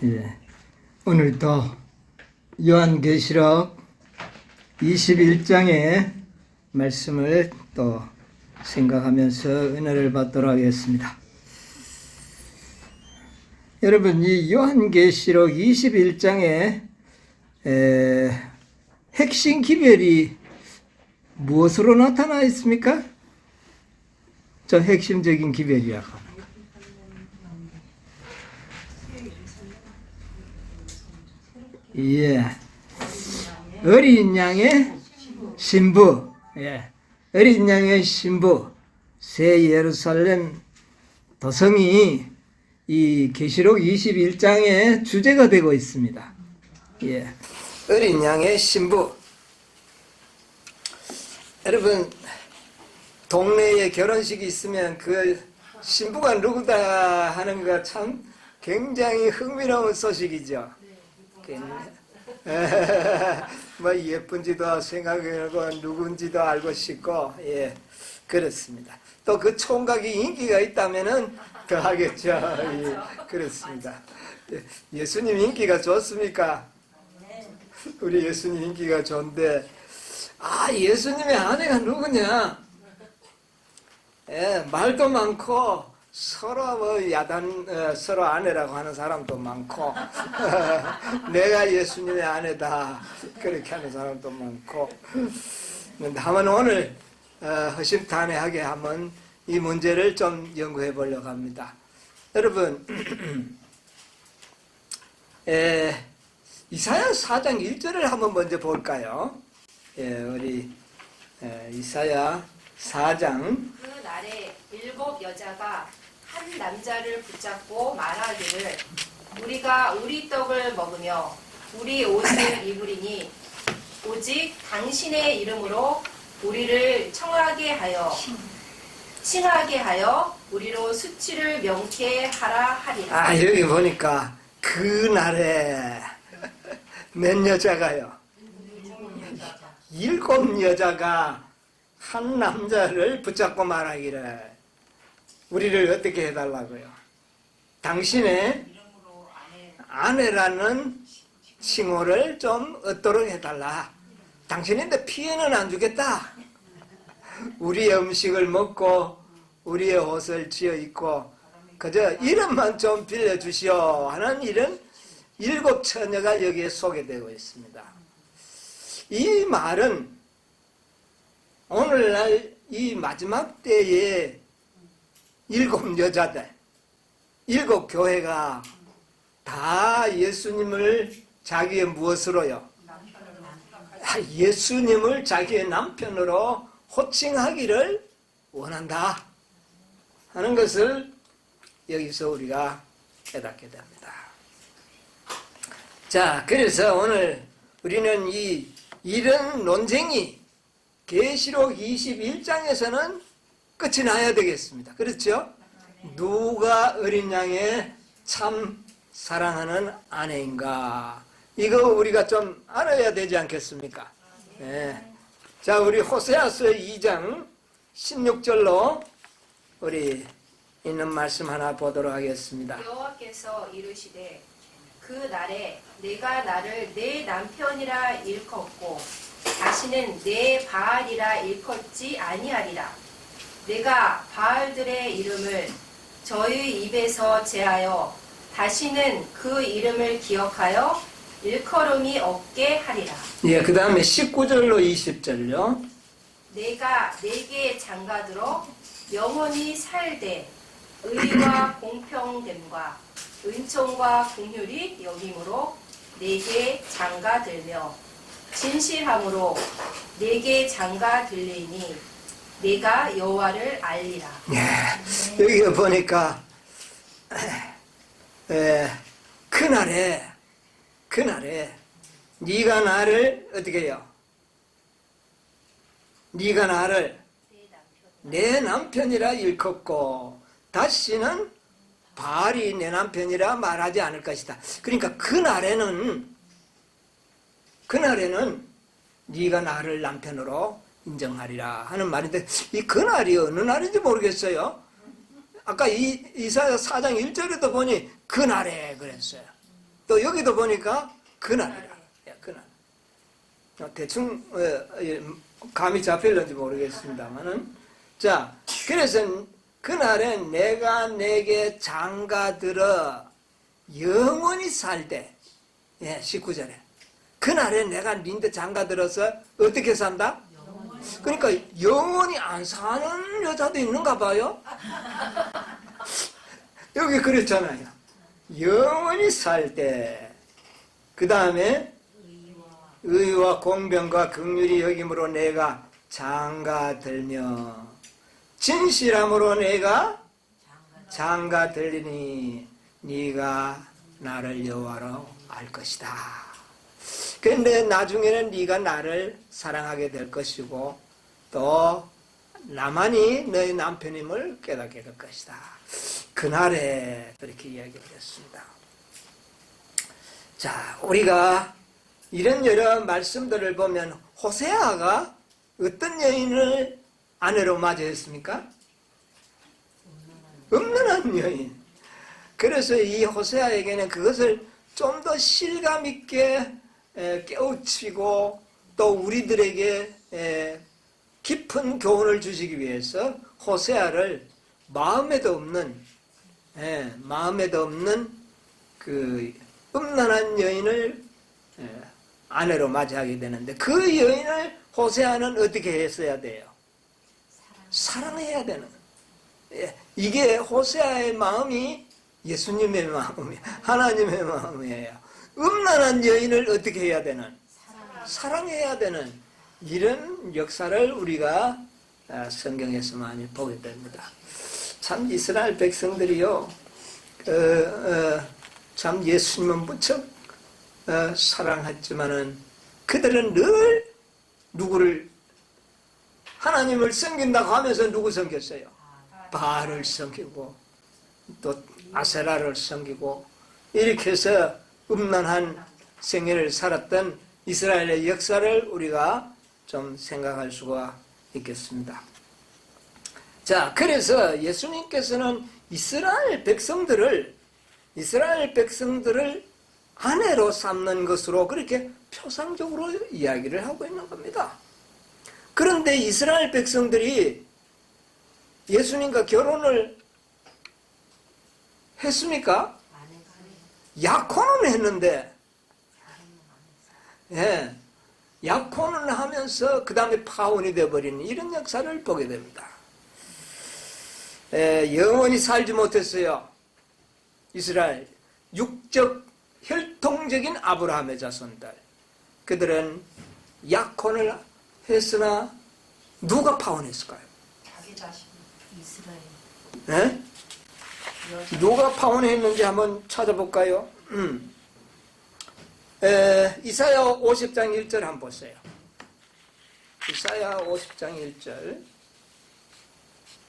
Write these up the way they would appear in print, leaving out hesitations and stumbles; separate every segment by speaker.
Speaker 1: 예, 오늘도 요한계시록 21장의 말씀을 또 생각하면서 은혜를 받도록 하겠습니다. 여러분, 이 요한계시록 21장의 핵심 기별이 무엇으로 나타나 있습니까? 저 핵심적인 기별이라고. 예. 어린 양의 신부. 예. 어린 양의 신부. 새 예루살렘 도성이 이 계시록 21장의 주제가 되고 있습니다. 예. 어린 양의 신부. 여러분, 동네에 결혼식이 있으면 그 신부가 누구다 하는 거 참 굉장히 흥미로운 소식이죠. 뭐 예쁜지도 생각하고 누군지도 알고 싶고, 예, 그렇습니다. 또 그 총각이 인기가 있다면은 더 하겠죠. 예, 그렇습니다. 예수님 인기가 좋습니까? 우리 예수님 인기가 좋은데, 예수님의 아내가 누구냐? 예, 말도 많고 서로 서로 아내라고 하는 사람도 많고 내가 예수님의 아내다 그렇게 하는 사람도 많고. 다만 오늘 허심탄회하게 한번 이 문제를 좀 연구해 보려고 합니다. 여러분, 이사야 4장 1절을 한번 먼저 볼까요? 예, 우리 이사야 4장.
Speaker 2: 그 날에 7 여자가 한 남자를 붙잡고 말하기를, 우리가 우리 떡을 먹으며 우리 옷을 입으리니 오직 당신의 이름으로 우리를 칭하게 하여 우리로 수치를 명케 하라 하리라.
Speaker 1: 여기 보니까 그 날에 몇 여자가요? 7 여자가 한 남자를 붙잡고 말하기를, 우리를 어떻게 해달라고요? 당신의 아내라는 칭호를 좀 얻도록 해달라. 당신인데 피해는 안 주겠다. 우리의 음식을 먹고 우리의 옷을 지어 입고 그저 이름만 좀 빌려주시오 하는 이런 7 처녀가 여기에 소개되고 있습니다. 이 말은 오늘날 이 마지막 때에 7 여자들, 7 교회가 다 예수님을 자기의 무엇으로요? 예수님을 자기의 남편으로 호칭하기를 원한다 하는 것을 여기서 우리가 깨닫게 됩니다. 자, 그래서 오늘 우리는 이런 논쟁이 계시록 21장에서는 끝이 나야 되겠습니다. 그렇죠? 누가 어린 양의 참 사랑하는 아내인가? 이거 우리가 좀 알아야 되지 않겠습니까? 네. 자, 우리 호세아서 2장 16절로 우리 있는 말씀 하나 보도록 하겠습니다.
Speaker 2: 여호와께서 이르시되, 그 날에 내가 나를 내 남편이라 일컫고 다시는 내 바알이라 일컫지 아니하리라. 내가 바알들의 이름을 저희 입에서 제하여 다시는 그 이름을 기억하여 일컬음이 없게 하리라.
Speaker 1: 예, 그 다음에 19절로 20절요.
Speaker 2: 내가 내게 장가들어 영원히 살되 의와 공평됨과 은총과 긍휼이 여김으로 내게 장가들며 진실함으로 내게 장가들리니 내가 여호와를 알리라.
Speaker 1: 예, 여기 보니까 그날에 네가 나를 어떻게 해요? 네가 나를 내 남편이라 일컫고 다시는 바알이 내 남편이라 말하지 않을 것이다. 그러니까 그날에는 네가 나를 남편으로 인정하리라 하는 말인데, 이 그날이 어느 날인지 모르겠어요. 아까 이사야 4장 1절에도 보니 그날에 그랬어요. 또 여기도 보니까 그날이라. 예, 그날. 대충 감이 잡힐는지 모르겠습니다만은, 자, 그래서 그날에 내가 내게 장가들어 영원히 살되, 예, 19절에 그날에 내가 닌데 장가들어서 어떻게 산다? 그러니까 영원히 안 사는 여자도 있는가 봐요. 여기 그랬잖아요. 영원히 살 때, 그 다음에 의와 공평과 긍휼이 여김으로 내가 장가들며 진실함으로 내가 장가들리니 네가 나를 여호와로 알 것이다. 그런데 나중에는 네가 나를 사랑하게 될 것이고 또 나만이 너의 남편임을 깨닫게 될 것이다. 그날에 그렇게 이야기를 했습니다. 자, 우리가 이런 여러 말씀들을 보면 호세아가 어떤 여인을 아내로 맞이했습니까? 없는 여인. 그래서 이 호세아에게는 그것을 좀 더 실감 있게 깨우치고 또 우리들에게 깊은 교훈을 주시기 위해서 호세아를 마음에도 없는 그 음란한 여인을 아내로 맞이하게 되는데, 그 여인을 호세아는 어떻게 했어야 돼요? 사랑해야 되는. 이게 호세아의 마음이 예수님의 마음이에요. 하나님의 마음이에요. 음란한 여인을 어떻게 해야 되는? 사랑해야 되는 이런 역사를 우리가 성경에서 많이 보게 됩니다. 참 이스라엘 백성들이요, 참 예수님은 무척 사랑했지만은 그들은 늘 누구를, 하나님을 섬긴다고 하면서 누구 섬겼어요? 바알을 섬기고 또 아세라를 섬기고, 이렇게 해서 음란한 생애를 살았던 이스라엘의 역사를 우리가 좀 생각할 수가 있겠습니다. 자, 그래서 예수님께서는 이스라엘 백성들을 아내로 삼는 것으로 그렇게 표상적으로 이야기를 하고 있는 겁니다. 그런데 이스라엘 백성들이 예수님과 결혼을 했습니까? 약혼은 했는데, 예, 약혼을 하면서 그 다음에 파혼이 되어버리는 이런 역사를 보게 됩니다. 영원히 살지 못했어요. 이스라엘 육적 혈통적인 아브라함의 자손들, 그들은 약혼을 했으나 누가 파혼했을까요?
Speaker 2: 자기 자신.
Speaker 3: 이스라엘.
Speaker 1: 네? 누가 파혼했는지 한번 찾아볼까요? 이사야 50장 1절 한번 보세요. 이사야 50장 1절.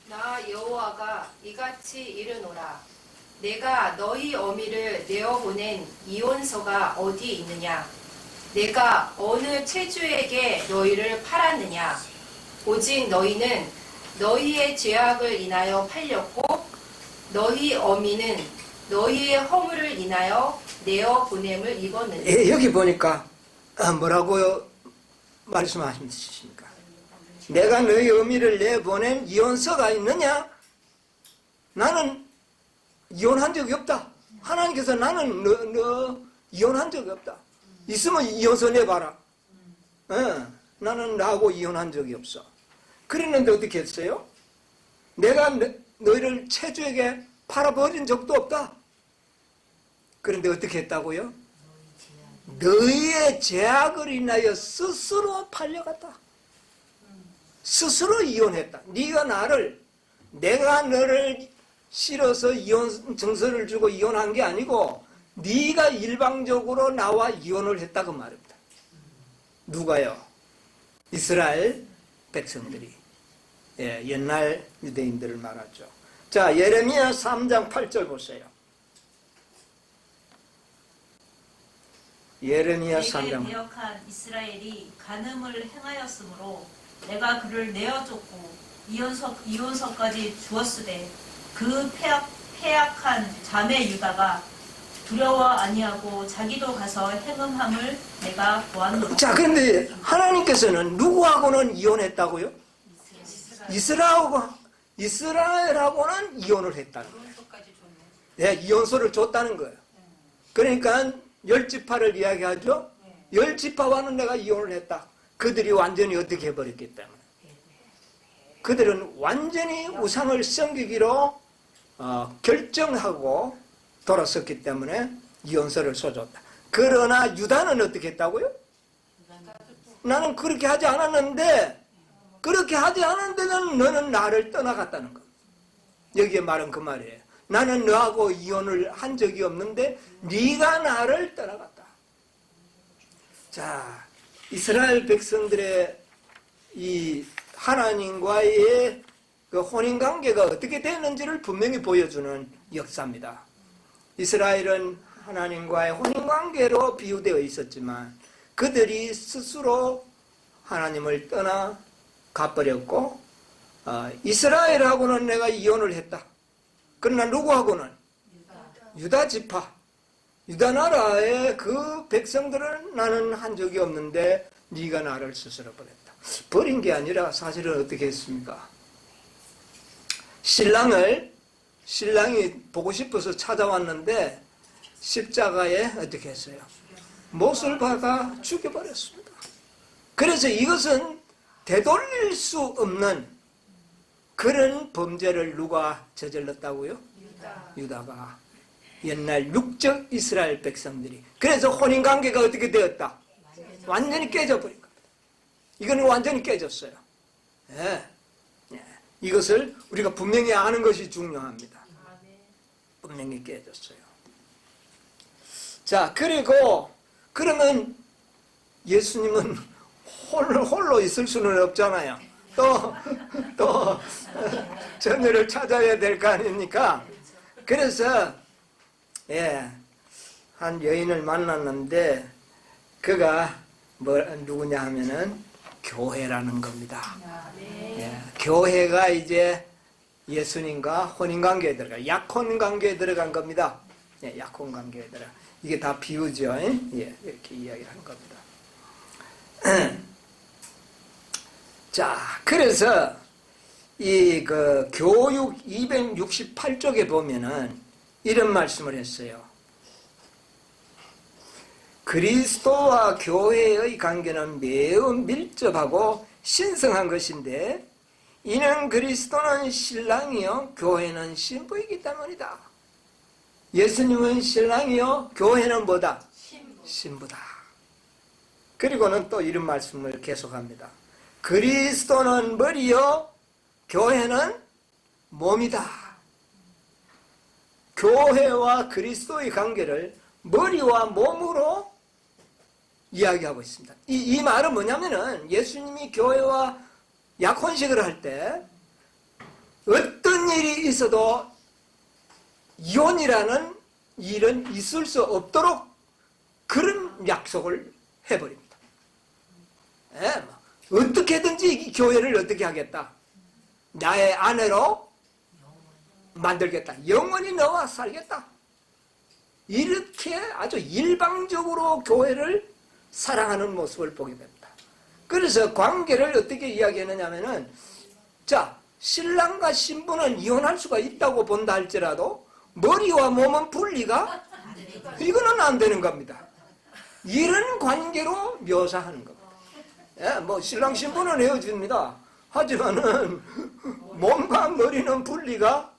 Speaker 2: 나 여호와가 이같이 이르노라. 내가 너희 어미를 내어보낸 이혼서가 어디 있느냐? 내가 어느 체주에게 너희를 팔았느냐? 오직 너희는 너희의 죄악을 인하여 팔렸고 너희 어미는 너희의 허물을 인하여 내어 보냄을 입었느니라.
Speaker 1: 예, 여기 보니까 뭐라고 말씀하십니까? 내가 너희 어미를 내보낸 이혼서가 있느냐? 나는 이혼한 적이 없다. 하나님께서 나는 너 이혼한 적이 없다. 있으면 이혼서 내봐라. 나는 나하고 이혼한 적이 없어. 그랬는데 어떻게 했어요? 내가 너희를 체주에게 팔아버린 적도 없다. 그런데 어떻게 했다고요? 너희의 죄악을 인하여 스스로 팔려갔다. 스스로 이혼했다. 내가 너를 싫어서 이혼 증서를 주고 이혼한 게 아니고 네가 일방적으로 나와 이혼을 했다 그 말입니다. 누가요? 이스라엘 백성들이. 예, 옛날 유대인들을 말하죠. 자, 예레미야 3장 8절 보세요. 예레미야 3장.
Speaker 3: 내게 배역한 이스라엘이 간음을 행하였으므로 내가 그를 내어줬고 이혼서까지 주었으되 그 패약한 자매 유다가 두려워 아니하고 자기도 가서 행음함을 내가 보았노라.
Speaker 1: 자, 그런데 하나님께서는 누구하고는 이혼했다고요? 이스라엘하고는 이혼을 했다는 거예요. 네, 이혼서를 줬다는 거예요. 그러니까 열 지파를 이야기하죠. 열 지파와는 내가 이혼을 했다. 그들이 완전히 어떻게 해버렸기 때문에. 그들은 완전히 우상을 섬기기로 결정하고 돌아섰기 때문에 이혼서를 써줬다. 그러나 유다는 어떻게 했다고요? 나는 그렇게 하지 않았는데, 그렇게 하지 않았는데 너는 나를 떠나갔다는 거. 여기에 말은 그 말이에요. 나는 너하고 이혼을 한 적이 없는데 네가 나를 떠나갔다. 자, 이스라엘 백성들의 이 하나님과의 그 혼인관계가 어떻게 되는지를 분명히 보여주는 역사입니다. 이스라엘은 하나님과의 혼인관계로 비유되어 있었지만 그들이 스스로 하나님을 떠나 가버렸고, 이스라엘하고는 내가 이혼을 했다. 그러나 누구하고는? 유다 지파, 유다 나라의 그 백성들은 나는 한 적이 없는데 네가 나를 스스로 버렸다. 버린 게 아니라 사실은 어떻게 했습니까? 신랑이 보고 싶어서 찾아왔는데 십자가에 어떻게 했어요? 못을 박아 죽여버렸습니다. 그래서 이것은 되돌릴 수 없는 그런 범죄를 누가 저질렀다고요? 유다가. 옛날 육적 이스라엘 백성들이. 그래서 혼인관계가 어떻게 되었다? 완전히 깨져버린 겁니다. 이거는 완전히 깨졌어요. 예. 예. 이것을 우리가 분명히 아는 것이 중요합니다. 분명히 깨졌어요. 자, 그리고 그러면 예수님은 홀로 있을 수는 없잖아요. 또 자녀를 찾아야 될 거 아닙니까? 그래서 한 여인을 만났는데 그가 누구냐 하면은 교회라는 겁니다. 교회가 이제 예수님과 혼인관계에 들어가, 약혼관계에 들어간 겁니다. 약혼관계에 들어가. 이게 다 비유죠. 이렇게 이야기를 하는 겁니다. 자, 그래서 이 그 교육 268쪽에 보면은 이런 말씀을 했어요. 그리스도와 교회의 관계는 매우 밀접하고 신성한 것인데 이는 그리스도는 신랑이요 교회는 신부이기 때문이다. 예수님은 신랑이요 교회는 뭐다? 신부다. 그리고는 또 이런 말씀을 계속합니다. 그리스도는 머리요 교회는 몸이다. 교회와 그리스도의 관계를 머리와 몸으로 이야기하고 있습니다. 이 말은 뭐냐면은 예수님이 교회와 약혼식을 할 때 어떤 일이 있어도 이혼이라는 일은 있을 수 없도록 그런 약속을 해버립니다. 어떻게든지 이 교회를 어떻게 하겠다? 나의 아내로 만들겠다. 영원히 너와 살겠다. 이렇게 아주 일방적으로 교회를 사랑하는 모습을 보게 됩니다. 그래서 관계를 어떻게 이야기하느냐 하면은, 자, 신랑과 신부는 이혼할 수가 있다고 본다 할지라도 머리와 몸은 분리가 이거는 안 되는 겁니다. 이런 관계로 묘사하는 겁니다. 뭐 신랑 신부는 헤어집니다. 하지만은 몸과 머리는 분리가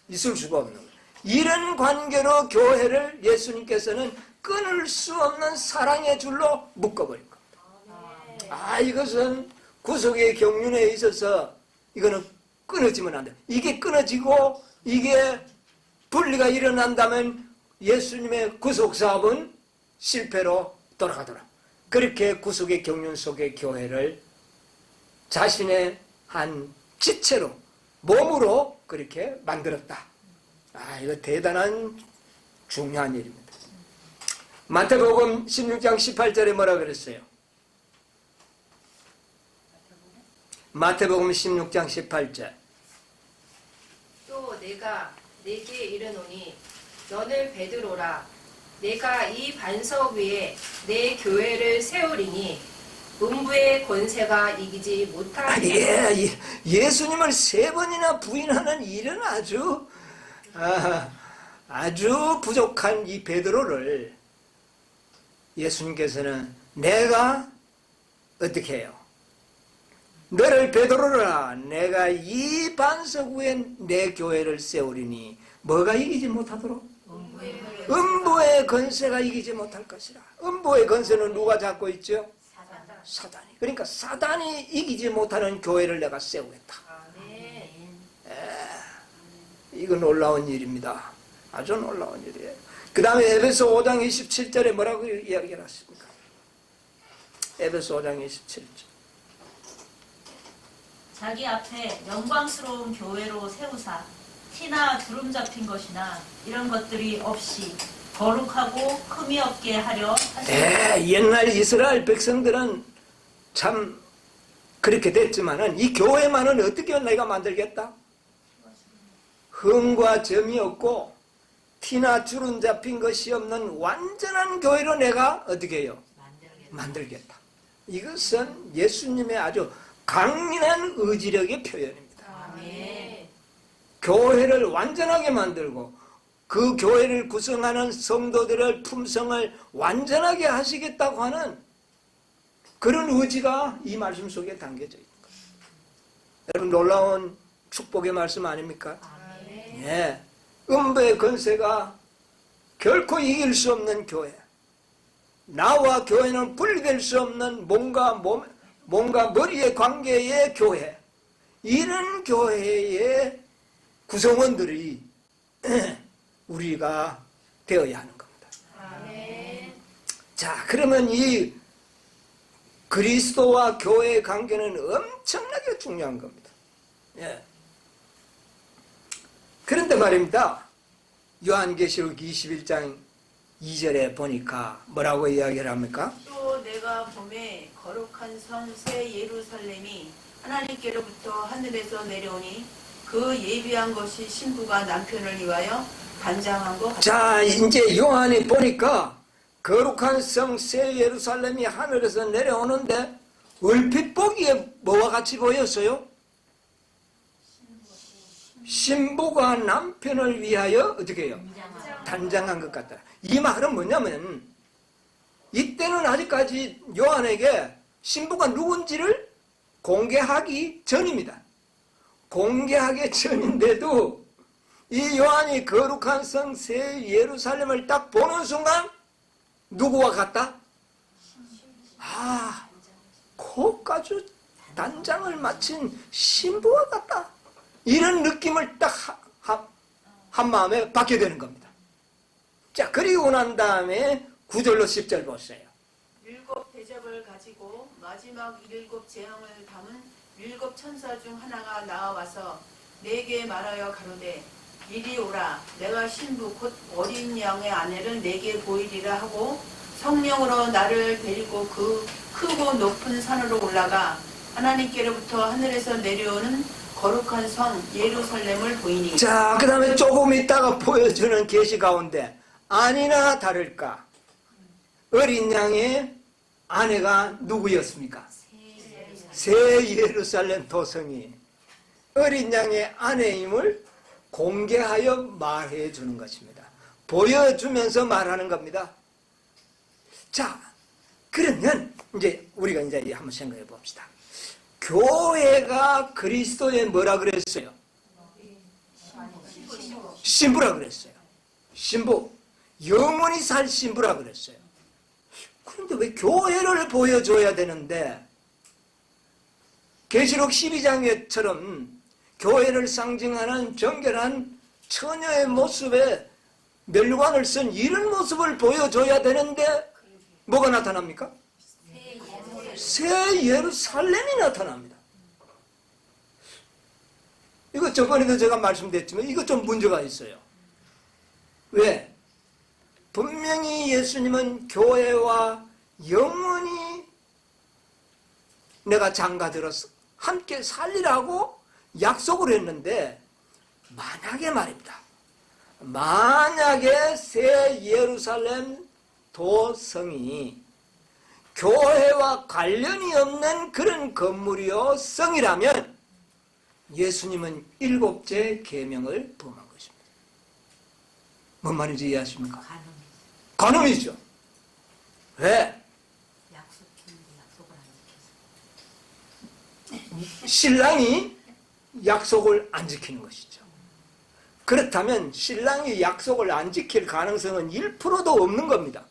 Speaker 1: 있을 수가 없는 거예요. 이런 관계로 교회를 예수님께서는 끊을 수 없는 사랑의 줄로 묶어버린 겁니다. 이것은 구속의 경륜에 있어서 이거는 끊어지면 안 돼요. 이게 끊어지고 이게 분리가 일어난다면 예수님의 구속사업은 실패로 돌아가더라. 그렇게 구속의 경륜 속의 교회를 자신의 한 지체로, 몸으로 그렇게 만들었다. 이거 대단한 중요한 일입니다. 마태복음 16장 18절에 뭐라 그랬어요? 마태복음 16장 18절.
Speaker 2: 또 내가 네게 이르노니 너는 베드로라. 내가 이 반석 위에 내 교회를 세우리니 음부의 권세가 이기지 못하리라.
Speaker 1: 예수님을 3번이나 부인하는 일은 아주 부족한 이 베드로를 예수님께서는 내가 어떻게 해요? 너를 베드로라. 내가 이 반석 위에 내 교회를 세우리니 뭐가 이기지 못하도록? 음부의 권세가 이기지 못할 것이라. 음부의 권세는 누가 잡고 있죠? 사단이. 그러니까 사단이 이기지 못하는 교회를 내가 세우겠다. 이건 놀라운 일입니다. 아주 놀라운 일이에요. 그 다음에 에베소 5장 27절에 뭐라고 이야기를 하십니까? 에베소 5장 27절.
Speaker 3: 자기 앞에 영광스러운 교회로 세우사 티나 주름 잡힌 것이나 이런 것들이 없이 거룩하고 흠이 없게 하려 하시니.
Speaker 1: 옛날 이스라엘 백성들은 참 그렇게 됐지만은 이 교회만은 어떻게 내가 만들겠다? 흠과 점이 없고 티나 주름 잡힌 것이 없는 완전한 교회로 내가 어떻게 해요? 만들겠다. 이것은 예수님의 아주 강인한 의지력의 표현입니다.
Speaker 2: 아멘.
Speaker 1: 교회를 완전하게 만들고 그 교회를 구성하는 성도들의 품성을 완전하게 하시겠다고 하는 그런 의지가 이 말씀 속에 담겨져 있는 거예요. 여러분 놀라운 축복의 말씀 아닙니까?
Speaker 2: 아멘.
Speaker 1: 예. 음부의 권세가 결코 이길 수 없는 교회, 나와 교회는 분리될 수 없는 몸과 머리의 관계의 교회, 이런 교회의 구성원들이 우리가 되어야 하는 겁니다.
Speaker 2: 아멘.
Speaker 1: 자, 그러면 이 그리스도와 교회의 관계는 엄청나게 중요한 겁니다. 예. 그런데 말입니다. 요한계시록 21장 2절에 보니까 뭐라고 이야기를 합니까?
Speaker 4: 또 내가 봄에 거룩한 성 새 예루살렘이 하나님께로부터 하늘에서 내려오니 그 예비한 것이 신부가 남편을 위하여 단장한 것 같다.
Speaker 1: 자, 이제 요한이 보니까 거룩한 성 새 예루살렘이 하늘에서 내려오는데 얼핏 보기에 뭐와 같이 보였어요? 신부가 남편을 위하여 어떻게 해요? 단장한 것 같다. 이 말은 뭐냐면 이때는 아직까지 요한에게 신부가 누군지를 공개하기 전입니다. 공개하기 전인데도 이 요한이 거룩한 성 새 예루살렘을 딱 보는 순간 누구와 같다? 그까지 단장을 마친 신부와 같다. 이런 느낌을 딱 한 마음에 받게 되는 겁니다. 자, 그리고 난 다음에 9절로 10절 보세요.
Speaker 4: 7 대접을 가지고 마지막 7 재앙을 담은 7 천사 중 하나가 나와와서 내게 말하여 가로되 이리 오라. 내가 신부 곧 어린 양의 아내를 내게 보이리라 하고 성령으로 나를 데리고 그 크고 높은 산으로 올라가 하나님께로부터 하늘에서 내려오는 거룩한 성 예루살렘을 보이니.
Speaker 1: 자, 그 다음에 조금 있다가 보여주는 계시 가운데 아니나 다를까 어린 양의 아내가 누구였습니까? 새 예루살렘 도성이 어린 양의 아내임을 공개하여 말해 주는 것입니다. 보여주면서 말하는 겁니다. 자, 그러면 이제 우리가 이제 한번 생각해 봅시다. 교회가 그리스도의 뭐라 그랬어요? 신부라 그랬어요. 신부. 영원히 살 신부라 그랬어요. 그런데 왜 교회를 보여줘야 되는데 계시록 12장에처럼 교회를 상징하는 정결한 처녀의 모습에 멸관을 쓴 이런 모습을 보여줘야 되는데 뭐가 나타납니까? 새 예루살렘이 나타납니다. 이거 저번에도 제가 말씀드렸지만 이거 좀 문제가 있어요. 왜? 분명히 예수님은 교회와 영원히 내가 장가들어서 함께 살리라고 약속을 했는데 만약에 말입니다. 만약에 새 예루살렘 도성이 교회와 관련이 없는 그런 건물이요 성이라면 예수님은 7째 계명을 범한 것입니다. 뭔 말인지 이해하십니까? 간음이죠. 왜? 신랑이 약속을 안 지키는 것이죠. 그렇다면 신랑이 약속을 안 지킬 가능성은 1%도 없는 겁니다.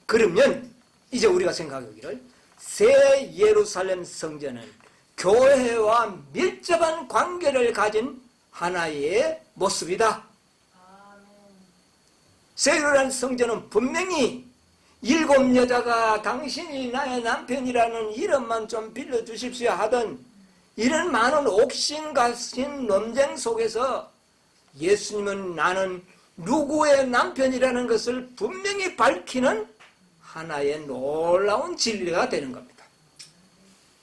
Speaker 1: 그러면 이제 우리가 생각하기를 새 예루살렘 성전은 교회와 밀접한 관계를 가진 하나의 모습이다. 새 예루살렘 성전은 분명히 7 여자가 당신이 나의 남편이라는 이름만 좀 빌려주십시오 하던 이런 많은 옥신각신 논쟁 속에서 예수님은 나는 누구의 남편이라는 것을 분명히 밝히는 하나의 놀라운 진리가 되는 겁니다.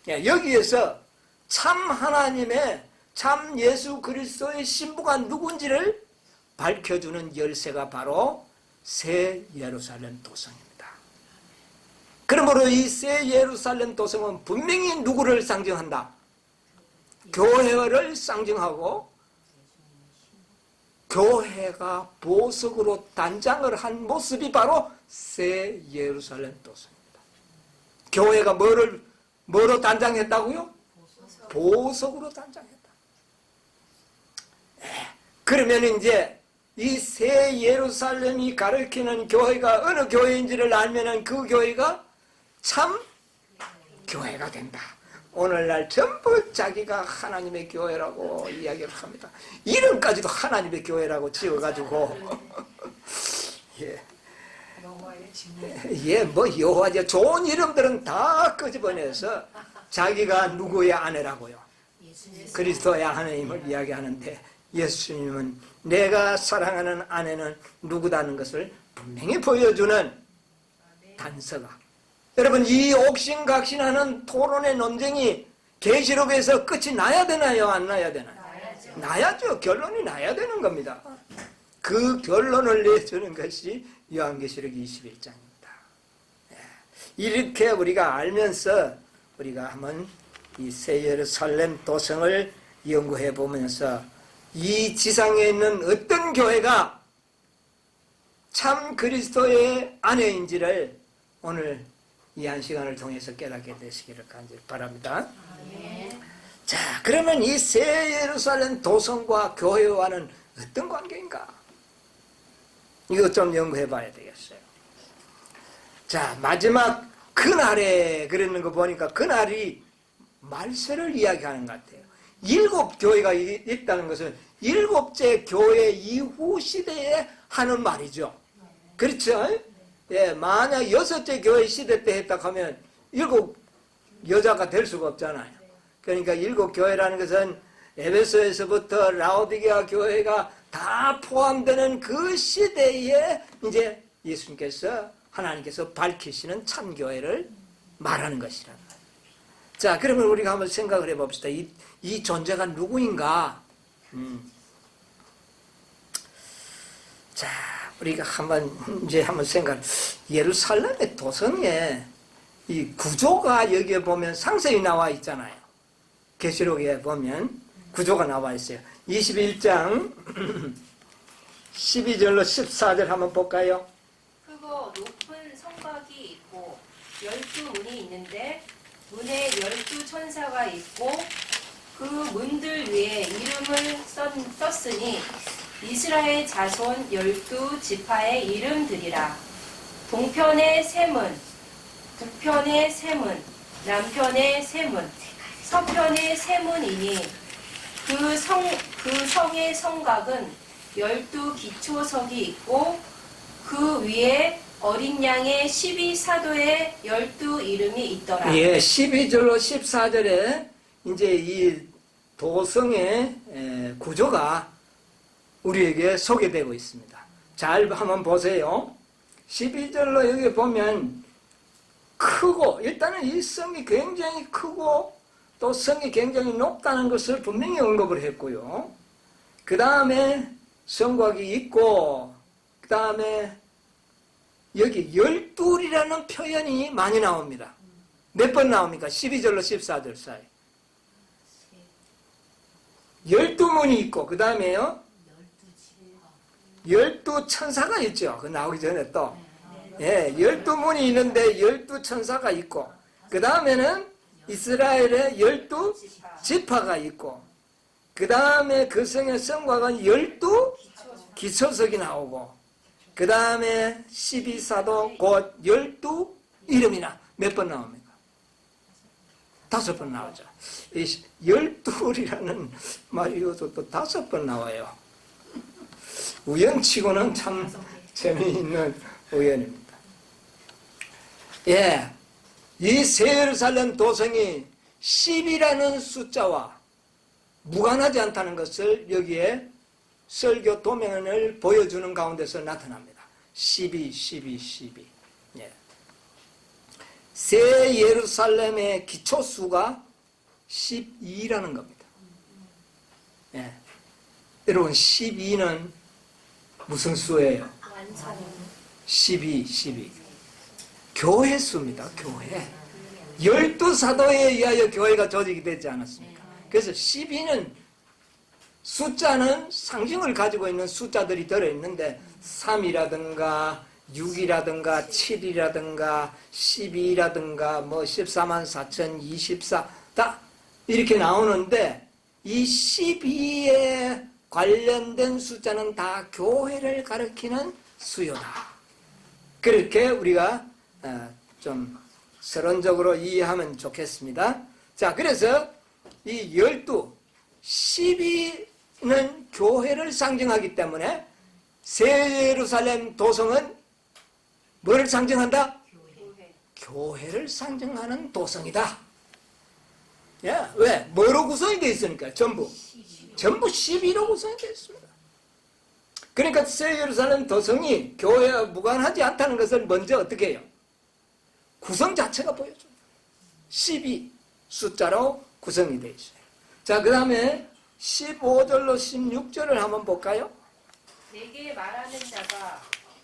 Speaker 1: 여기에서 참 하나님의 참 예수 그리스도의 신부가 누군지를 밝혀주는 열쇠가 바로 새 예루살렘 도성입니다. 그러므로 이 새 예루살렘 도성은 분명히 누구를 상징한다? 교회를 상징하고 교회가 보석으로 단장을 한 모습이 바로 새 예루살렘 도성입니다. 교회가 뭐로 단장했다고요? 보석으로 단장했다. 그러면 이제 이 새 예루살렘이 가리키는 교회가 어느 교회인지를 알면은 그 교회가 참 교회가 된다. 오늘날 전부 자기가 하나님의 교회라고 이야기를 합니다. 이름까지도 하나님의 교회라고 지어가지고 뭐 여호와죠. 좋은 이름들은 다 끄집어내서 자기가 누구의 아내라고요. 그리스도의 하나님을 이야기하는데 예수님은 내가 사랑하는 아내는 누구다는 것을 분명히 보여주는 단서가. 여러분 이 옥신각신하는 토론의 논쟁이 계시록에서 끝이 나야 되나요? 안 나야 되나요? 나야죠. 결론이 나야 되는 겁니다. 그 결론을 내주는 것이 요한계시록 21장입니다. 이렇게 우리가 알면서 우리가 한번 이 새 예루살렘 도성을 연구해 보면서 이 지상에 있는 어떤 교회가 참 그리스도의 아내인지를 오늘 이 한 시간을 통해서 깨닫게 되시기를 간절히 바랍니다. 자, 그러면 이 새 예루살렘 도성과 교회와는 어떤 관계인가? 이거 좀 연구해 봐야 되겠어요. 자, 마지막 그날에 그러는 거 보니까 그날이 말세를 이야기하는 것 같아요. 7 교회가 있다는 것은 7째 교회 이후 시대에 하는 말이죠. 그렇죠? 예, 만약 6째 교회 시대 때 했다 하면 7 여자가 될 수가 없잖아요. 그러니까 7 교회라는 것은 에베소에서부터 라오디게아 교회가 다 포함되는 그 시대에 이제 예수님께서 하나님께서 밝히시는 참교회를 말하는 것이란 말이에요. 자, 그러면 우리가 한번 생각을 해봅시다. 이 존재가 누구인가? 자, 우리가 한번 생각. 예루살렘의 도성에 이 구조가 여기에 보면 상세히 나와 있잖아요. 계시록에 보면 구조가 나와 있어요. 21장 12절로 14절 한번 볼까요?
Speaker 2: 크고 높은 성곽이 있고 12문이 있는데 문에 12천사가 있고 그 문들 위에 이름을 썼으니 이스라엘 자손 12지파의 이름들이라. 동편의 세 문, 북편의 세 문, 남편의 세 문, 서편의 세 문이니 그 성의 성곽은 12기초석이 있고 그 위에 어린 양의 12사도의 12 이름이 있더라.
Speaker 1: 예, 12절로 14절에 이제 이 도성의 구조가 우리에게 소개되고 있습니다. 잘 한번 보세요. 12절로 여기 보면 크고, 일단은 이 성이 굉장히 크고 또 성이 굉장히 높다는 것을 분명히 언급을 했고요. 그 다음에 성곽이 있고, 그 다음에 여기 12이라는 표현이 많이 나옵니다. 몇 번 나옵니까? 12절로 14절 사이. 12문이 있고, 그 다음에요, 12천사가 있죠. 그 나오기 전에 또. 예, 12문이 있는데 12천사가 있고, 그 다음에는 이스라엘의 12지파가 있고, 그 다음에 그 성의 성곽은 12기초석이 나오고, 그 다음에 12사도 곧 12이름이나 몇 번 나옵니까? 5번 나오죠. 이 12이라는 말이 또 5번 나와요. 우연치고는 참 재미있는 우연입니다. 예, 이 새 예루살렘 도성이 10이라는 숫자와 무관하지 않다는 것을 여기에 설교 도면을 보여주는 가운데서 나타납니다. 12, 12, 12. 예. 새 예루살렘의 기초수가 12라는 겁니다. 예. 여러분, 12는 무슨 수예요? 12, 12. 교회 수입니다. 교회. 12사도에 의하여 교회가 조직이 되지 않았습니까? 그래서 12는 숫자는 상징을 가지고 있는 숫자들이 들어있는데 3이라든가 6이라든가 7이라든가 12라든가 뭐 14만 4천 24 다 이렇게 나오는데 이 12에 관련된 숫자는 다 교회를 가리키는 수요다. 그렇게 우리가 좀 서론적으로 이해하면 좋겠습니다. 자, 그래서 이 12, 12는 교회를 상징하기 때문에 새 예루살렘 도성은 뭐를 상징한다? 교회를 상징하는 도성이다. 예, 왜? 뭐로 구성이 되어 있으니까? 전부 12로 구성이 되어 있습니다. 그러니까 새 예루살렘 도성이 교회와 무관하지 않다는 것을 먼저 어떻게 해요? 구성 자체가 보여줍니다. 12 숫자로 구성이 되어 있어요. 자, 그 다음에 15절로 16절을 한번 볼까요?
Speaker 2: 내게 말하는 자가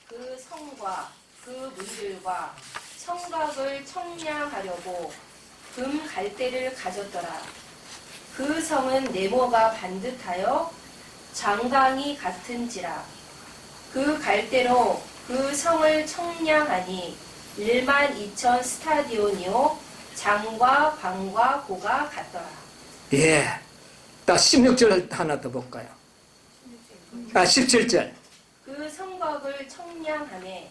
Speaker 2: 그 성과 그 문들과 성곽을 청량하려고 금 갈대를 가졌더라. 그 성은 네모가 반듯하여 장강이 같은지라. 그 갈대로 그 성을 청량하니 12,000 스타디온이요 장과 광과 고가 같더라.
Speaker 1: 예. 딱 16절 하나 더 볼까요? 17절.
Speaker 2: 그 성곽을 청량하매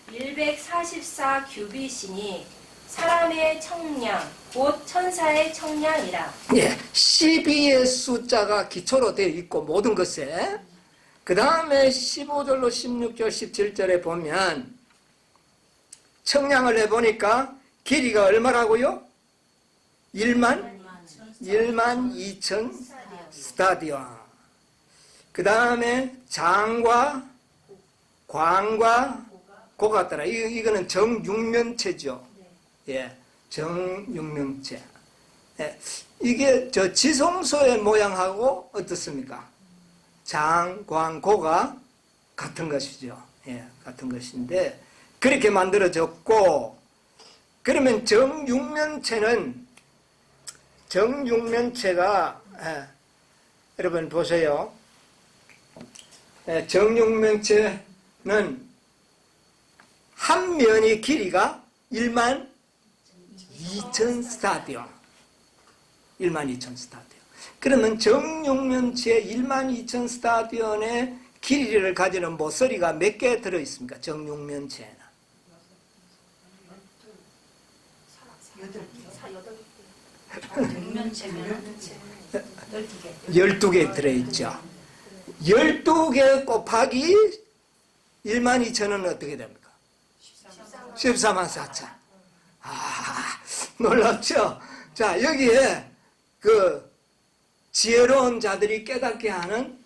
Speaker 2: 144 규빗이니 사람의 청량 곧 천사의 청량이라.
Speaker 1: 예. 12의 숫자가 기초로 되어 있고 모든 것에 그 다음에 15절로 16절 17절에 보면 청량을 해보니까 길이가 얼마라고요? 12,000 스타디온. 그 다음에 장과 광과 고가 같더라. 이거는 정육면체죠. 예, 정육면체. 예, 이게 저 지성소의 모양하고 어떻습니까? 장, 광, 고가 같은 것이죠. 예, 같은 것인데 그렇게 만들어졌고, 그러면 정육면체가 여러분 보세요. 정육면체는 한 면의 길이가 12,000 스타디온. 12,000 스타디온. 그러면 정육면체 12,000 스타디온의 길이를 가지는 모서리가 몇 개 들어있습니까? 정육면체에는. 12개 들어있죠. 12개 곱하기 12,000은 어떻게 됩니까? 14만 4천. 놀랍죠? 자, 여기에 그 지혜로운 자들이 깨닫게 하는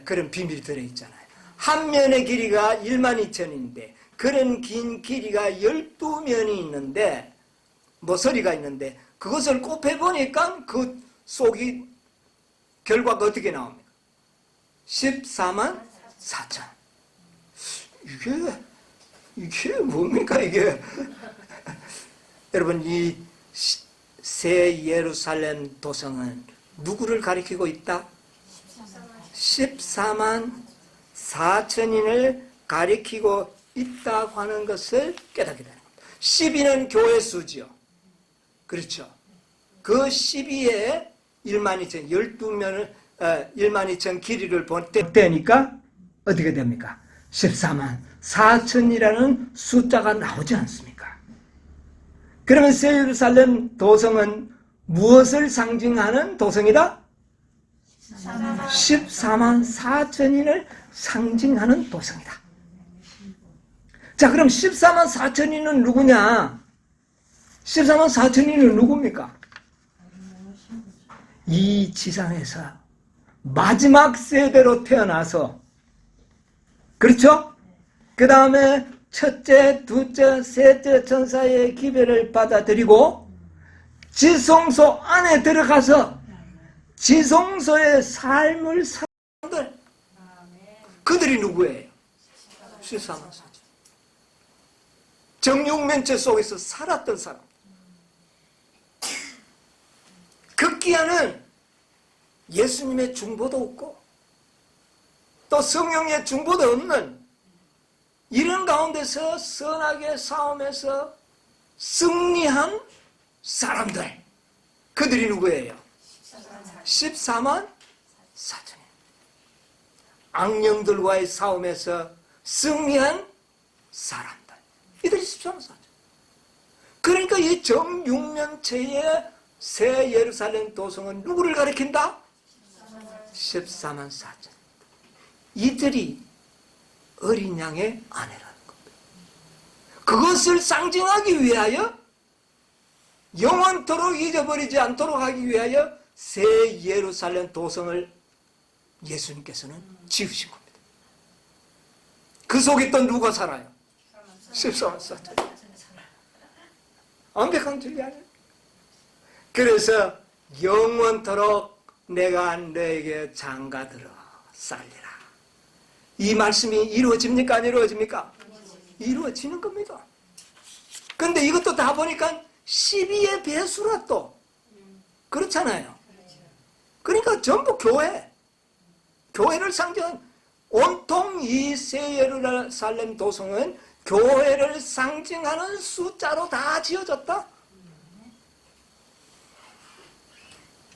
Speaker 1: 그런 비밀이 들어있잖아요. 한 면의 길이가 12,000인데 그런 긴 길이가 12면이 있는데 모서리가 있는데 그것을 곱해보니까 그 속이 결과가 어떻게 나옵니까? 14만 4천. 이게 뭡니까 이게? 여러분, 이 새 예루살렘 도성은 누구를 가리키고 있다? 14만 4천인을 가리키고 있다고 하는 것을 깨닫게 되는 겁니다. 12는 교회 수지요. 그렇죠. 그 12에 1만 2천, 12면을 1만 2천 길이를 볼 때니까 어떻게 됩니까? 14만 4천이라는 숫자가 나오지 않습니까? 그러면 새 예루살렘 도성은 무엇을 상징하는 도성이다? 14만 4천인을 상징하는 도성이다. 자, 그럼 14만 4천인은 누구냐? 14만 4천인은 누굽니까? 이 지상에서 마지막 세대로 태어나서, 그렇죠? 그 다음에 첫째, 둘째, 셋째 천사의 기별을 받아들이고 지성소 안에 들어가서 지성소의 삶을 산 사람들, 그들이 누구예요? 14만 4천. 정육면체 속에서 살았던 사람. 극기야는 예수님의 중보도 없고 또 성령의 중보도 없는 이런 가운데서 선하게 싸움에서 승리한 사람들, 그들이 누구예요? 14만 4천이에요. 악령들과의 싸움에서 승리한 사람들, 이들이 14만 4천. 그러니까 이 정육면체의 새 예루살렘 도성은 누구를 가리킨다? 14만 4천. 이들이 어린 양의 아내라는 겁니다. 그것을 상징하기 위하여, 영원토록 잊어버리지 않도록 하기 위하여 새 예루살렘 도성을 예수님께서는 지으신 겁니다. 그 속에 또 누가 살아요? 14만 4천. 완벽한 진리 아니에요? 그래서 영원토록 내가 너에게 장가들어 살리라. 이 말씀이 이루어집니까? 안 이루어집니까? 이루어지는 겁니다. 그런데 이것도 다 보니까 12의 배수라 또. 그렇잖아요. 그러니까 전부 교회를 상징한, 온통 이 새 예루살렘 도성은 교회를 상징하는 숫자로 다 지어졌다.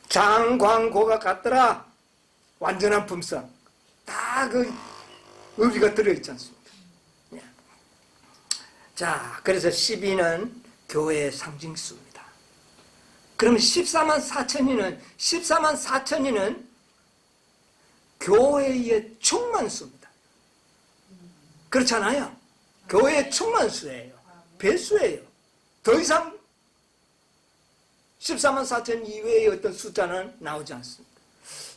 Speaker 1: 장광고가 같더라. 완전한 품성. 다 그 의미가 들어있지 않습니까? 자, 그래서 12는 교회의 상징수입니다. 그럼 14만 4천이는 교회의 충만수입니다. 그렇잖아요. 교회의 충만수예요. 배수예요. 더 이상 14만 4천 이외의 어떤 숫자는 나오지 않습니다.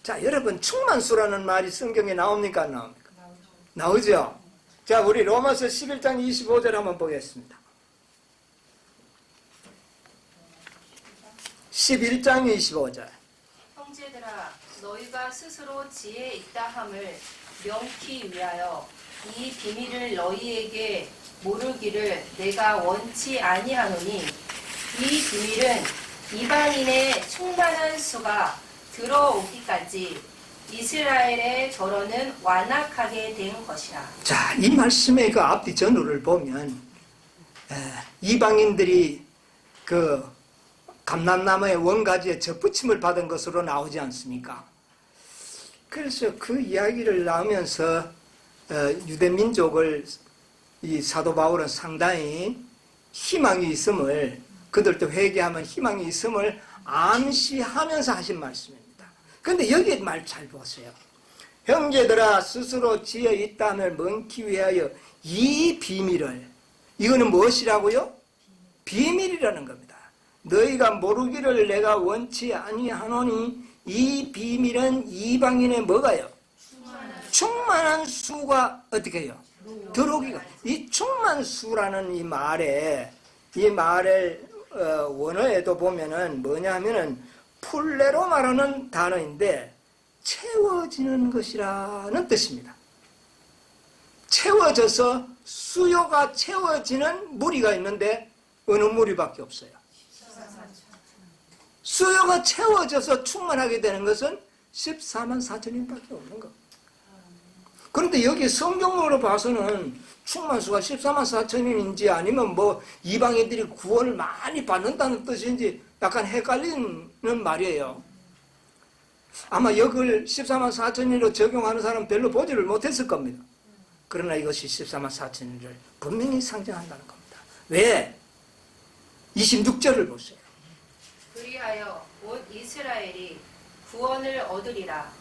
Speaker 1: 자, 여러분, 충만수라는 말이 성경에 나옵니까? 안 나옵니까? 나오죠? 자, 우리 로마서 11장 25절 한번 보겠습니다. 11장 25절.
Speaker 2: 형제들아, 너희가 스스로 지혜 있다 함을 명키 위하여 이 비밀을 너희에게 모르기를 내가 원치 아니하노니, 이 비밀은 이방인의 충만한 수가 들어오기까지 이스라엘의 절언은 완악하게 된 것이라.
Speaker 1: 자, 이 말씀의 그 앞뒤 전후를 보면 이방인들이 그 감람나무의 원가지에 접붙임을 받은 것으로 나오지 않습니까? 그래서 그 이야기를 나오면서 유대민족을 이 사도 바울은 상당히 희망이 있음을, 그들도 회개하면 희망이 있음을 암시하면서 하신 말씀입니다. 그런데 여기 말 잘 보세요. 형제들아, 스스로 지어 있다함을 명키 위하여 이 비밀을, 이거는 무엇이라고요? 비밀이라는 겁니다. 너희가 모르기를 내가 원치 아니하노니, 이 비밀은 이방인의 뭐가요? 충만한 수가 어떻게 해요? 들어오기가. 이 충만수라는 이 말을 원어에도 보면은 뭐냐 하면은 풀레로 말하는 단어인데, 채워지는 것이라는 뜻입니다. 채워져서 수요가 채워지는 무리가 있는데 어느 무리밖에 없어요. 수요가 채워져서 충만하게 되는 것은 14만 4천인밖에 없는 것. 그런데 여기 성경으로 봐서는 충만수가 14만 4천인인지 아니면 뭐 이방인들이 구원을 많이 받는다는 뜻인지 약간 헷갈리는 말이에요. 아마 여기를 14만 4천인으로 적용하는 사람은 별로 보지를 못했을 겁니다. 그러나 이것이 14만 4천인을 분명히 상징한다는 겁니다. 왜? 26절을 보세요.
Speaker 2: 그리하여 온 이스라엘이 구원을 얻으리라.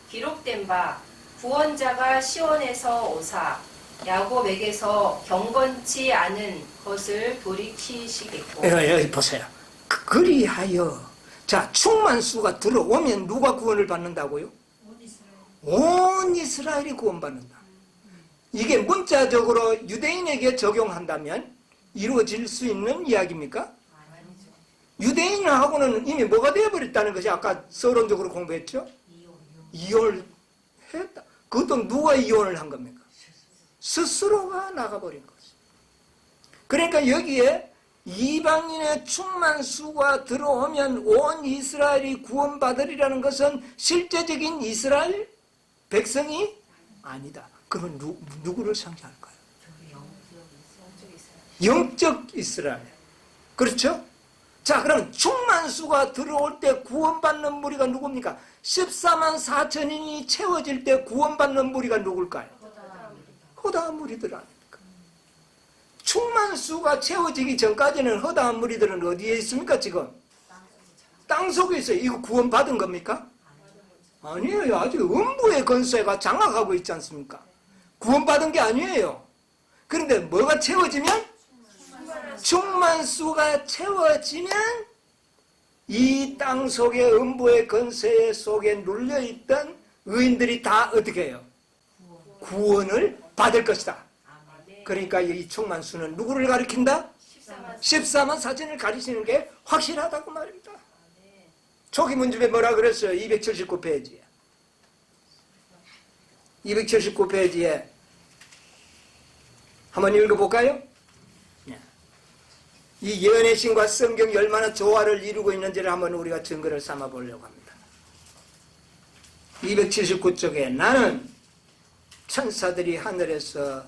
Speaker 2: 기록된 바 구원자가 시온에서 오사 야곱에게서 경건치 않은 것을 돌이키시겠고.
Speaker 1: 여기 보세요. 그리하여. 자, 충만수가 들어오면 누가 구원을 받는다고요? 온 이스라엘이 구원받는다. 이게 문자적으로 유대인에게 적용한다면 이루어질 수 있는 이야기입니까? 유대인하고는 이미 뭐가 되어버렸다는 것이 아까 서론적으로 공부했죠? 이혼했다. 그것도 누가 이혼을 한 겁니까? 스스로가 나가버린 거죠. 그러니까 여기에 이방인의 충만수가 들어오면 온 이스라엘이 구원받으리라는 것은 실제적인 이스라엘 백성이 아니다. 그러면 누구를 상징할까요? 영적 이스라엘. 그렇죠? 자, 그럼 충만수가 들어올 때 구원받는 무리가 누굽니까? 14만 4천인이 채워질 때 구원받는 무리가 누굴까요? 허다한 무리들 아닙니까? 충만수가 채워지기 전까지는 허다한 무리들은 어디에 있습니까, 지금? 땅 속에 있어요. 이거 구원받은 겁니까? 아니에요. 아직 음부의 권세가 장악하고 있지 않습니까? 구원받은 게 아니에요. 그런데 뭐가 채워지면? 충만수가 채워지면 이 땅 속에 음부의 권세 속에 눌려있던 의인들이 다 어떻게 해요? 구원을 받을 것이다. 그러니까 이 충만수는 누구를 가리킨다? 14만 4천을 가리키는 게 확실하다고 말입니다. 초기 문집에 뭐라 그랬어요? 279페이지에. 279페이지에 한번 읽어볼까요? 이 예언의 신과 성경이 얼마나 조화를 이루고 있는지를 한번 우리가 증거를 삼아 보려고 합니다. 279쪽에 나는 천사들이 하늘에서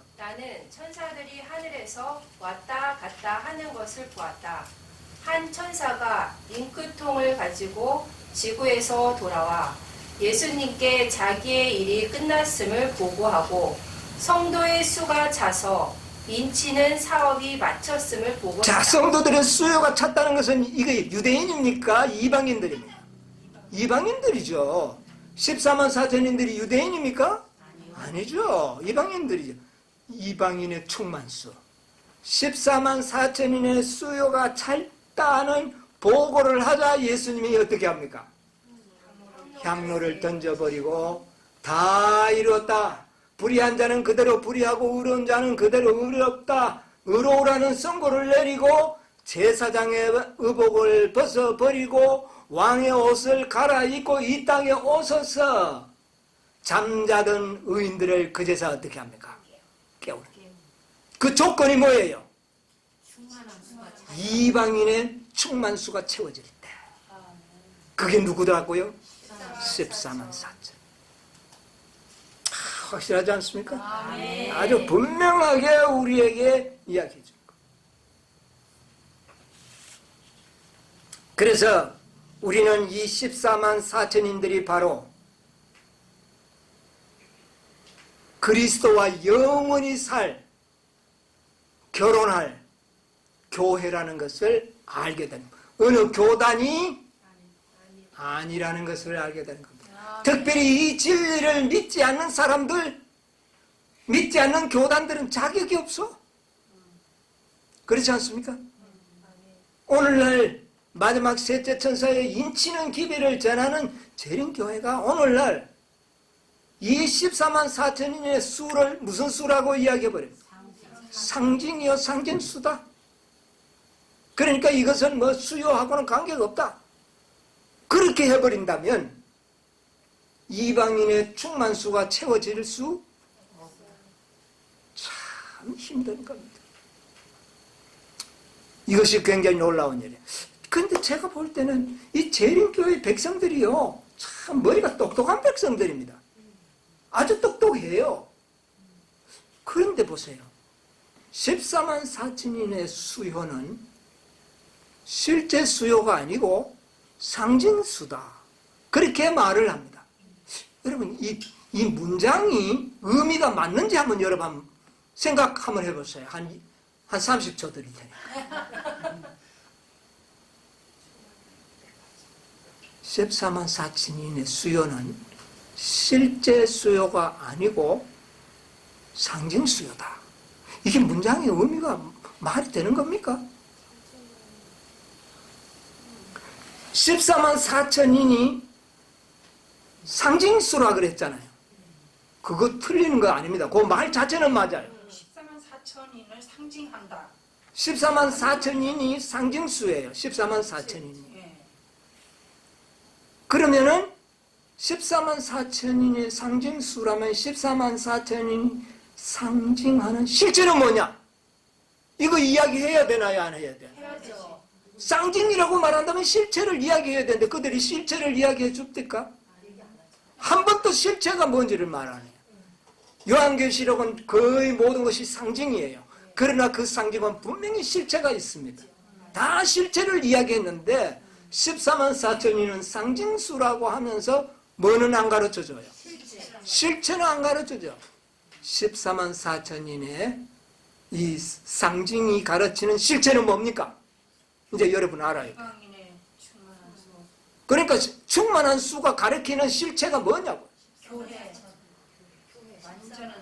Speaker 1: 왔다 갔다 하는 것을 보았다. 한 천사가 잉크통을 가지고 지구에서 돌아와 예수님께 자기의 일이 끝났음을 보고하고 성도의 수가 차서 인치는 사업이 마쳤음을 보고했다. 자, 성도들의 수요가 찼다는 것은 이게 유대인입니까? 이방인들입니까? 이방인들이죠. 14만 4천인들이 유대인입니까? 아니죠. 이방인들이죠. 이방인의 충만수. 14만 4천인의 수요가 찼다는 보고를 하자 예수님이 어떻게 합니까? 향로를 던져버리고 다 이뤘다. 불의한 자는 그대로 불의하고 의로운 자는 그대로 의롭다. 의로우라는 선고를 내리고 제사장의 의복을 벗어버리고 왕의 옷을 갈아입고 이 땅에 오셔서 잠자던 의인들을 그제서 어떻게 합니까? 깨우는. 그 조건이 뭐예요? 이방인의 충만수가 채워질 때. 그게 누구더라고요? 14만 4천. 확실하지 않습니까? 아주 분명하게 우리에게 이야기해 줍니다. 그래서 우리는 이 14만 4천인들이 바로 그리스도와 영원히 결혼할 교회라는 것을 알게 되는 거예요. 어느 교단이 아니라는 것을 알게 되는 겁니다. 특별히 이 진리를 믿지 않는 사람들, 믿지 않는 교단들은 자격이 없어. 그렇지 않습니까? 오늘날 마지막 셋째 천사의 인치는 기별을 전하는 재림교회가 오늘날 이 14만 4천인의 수를 무슨 수라고 이야기해버립니다. 상징이요, 상징수다. 그러니까 이것은 뭐 수요하고는 관계가 없다. 그렇게 해버린다면 이방인의 충만수가 채워질 수 참 힘든 겁니다. 이것이 굉장히 놀라운 일이에요. 그런데 제가 볼 때는 이 재림교회 백성들이요, 참 머리가 똑똑한 백성들입니다. 아주 똑똑해요. 그런데 보세요. 14만 4천인의 수요는 실제 수요가 아니고 상징수다. 그렇게 말을 합니다. 여러분, 이 문장이 의미가 맞는지 한번 여러분 생각 한번 해보세요. 한 30초 드릴 테니까. 14만 4천인의 수요는 실제 수요가 아니고 상징 수요다. 이게 문장의 의미가 말이 되는 겁니까? 14만 4천인이 상징수라 그랬잖아요. 그거 틀리는 거 아닙니다. 그 말 자체는 맞아요.
Speaker 5: 14만 4천인을 상징한다.
Speaker 1: 14만 4천인이 상징수예요. 14만 4천인이.
Speaker 5: 예.
Speaker 1: 그러면은 14만 4천인의 상징수라면 14만 4천인이 상징하는 실제는 뭐냐? 이거 이야기해야 되나요? 안 해야 돼요?
Speaker 5: 해야죠.
Speaker 1: 상징이라고 말한다면 실체를 이야기해야 되는데 그들이 실체를 이야기해 줍니까? 한 번도 실체가 뭔지를 말 안 해요. 요한계시록은 거의 모든 것이 상징이에요. 그러나 그 상징은 분명히 실체가 있습니다. 다 실체를 이야기했는데 14만 4천인은 상징수라고 하면서 뭐는 안 가르쳐줘요? 실체는 안 가르쳐줘. 14만 4천인의 이 상징이 가르치는 실체는 뭡니까? 이제 여러분 알아요.
Speaker 5: 이방인의 충만한 수.
Speaker 1: 그러니까 충만한 수가 가르치는 실체가 뭐냐고.
Speaker 5: 교회. 완전한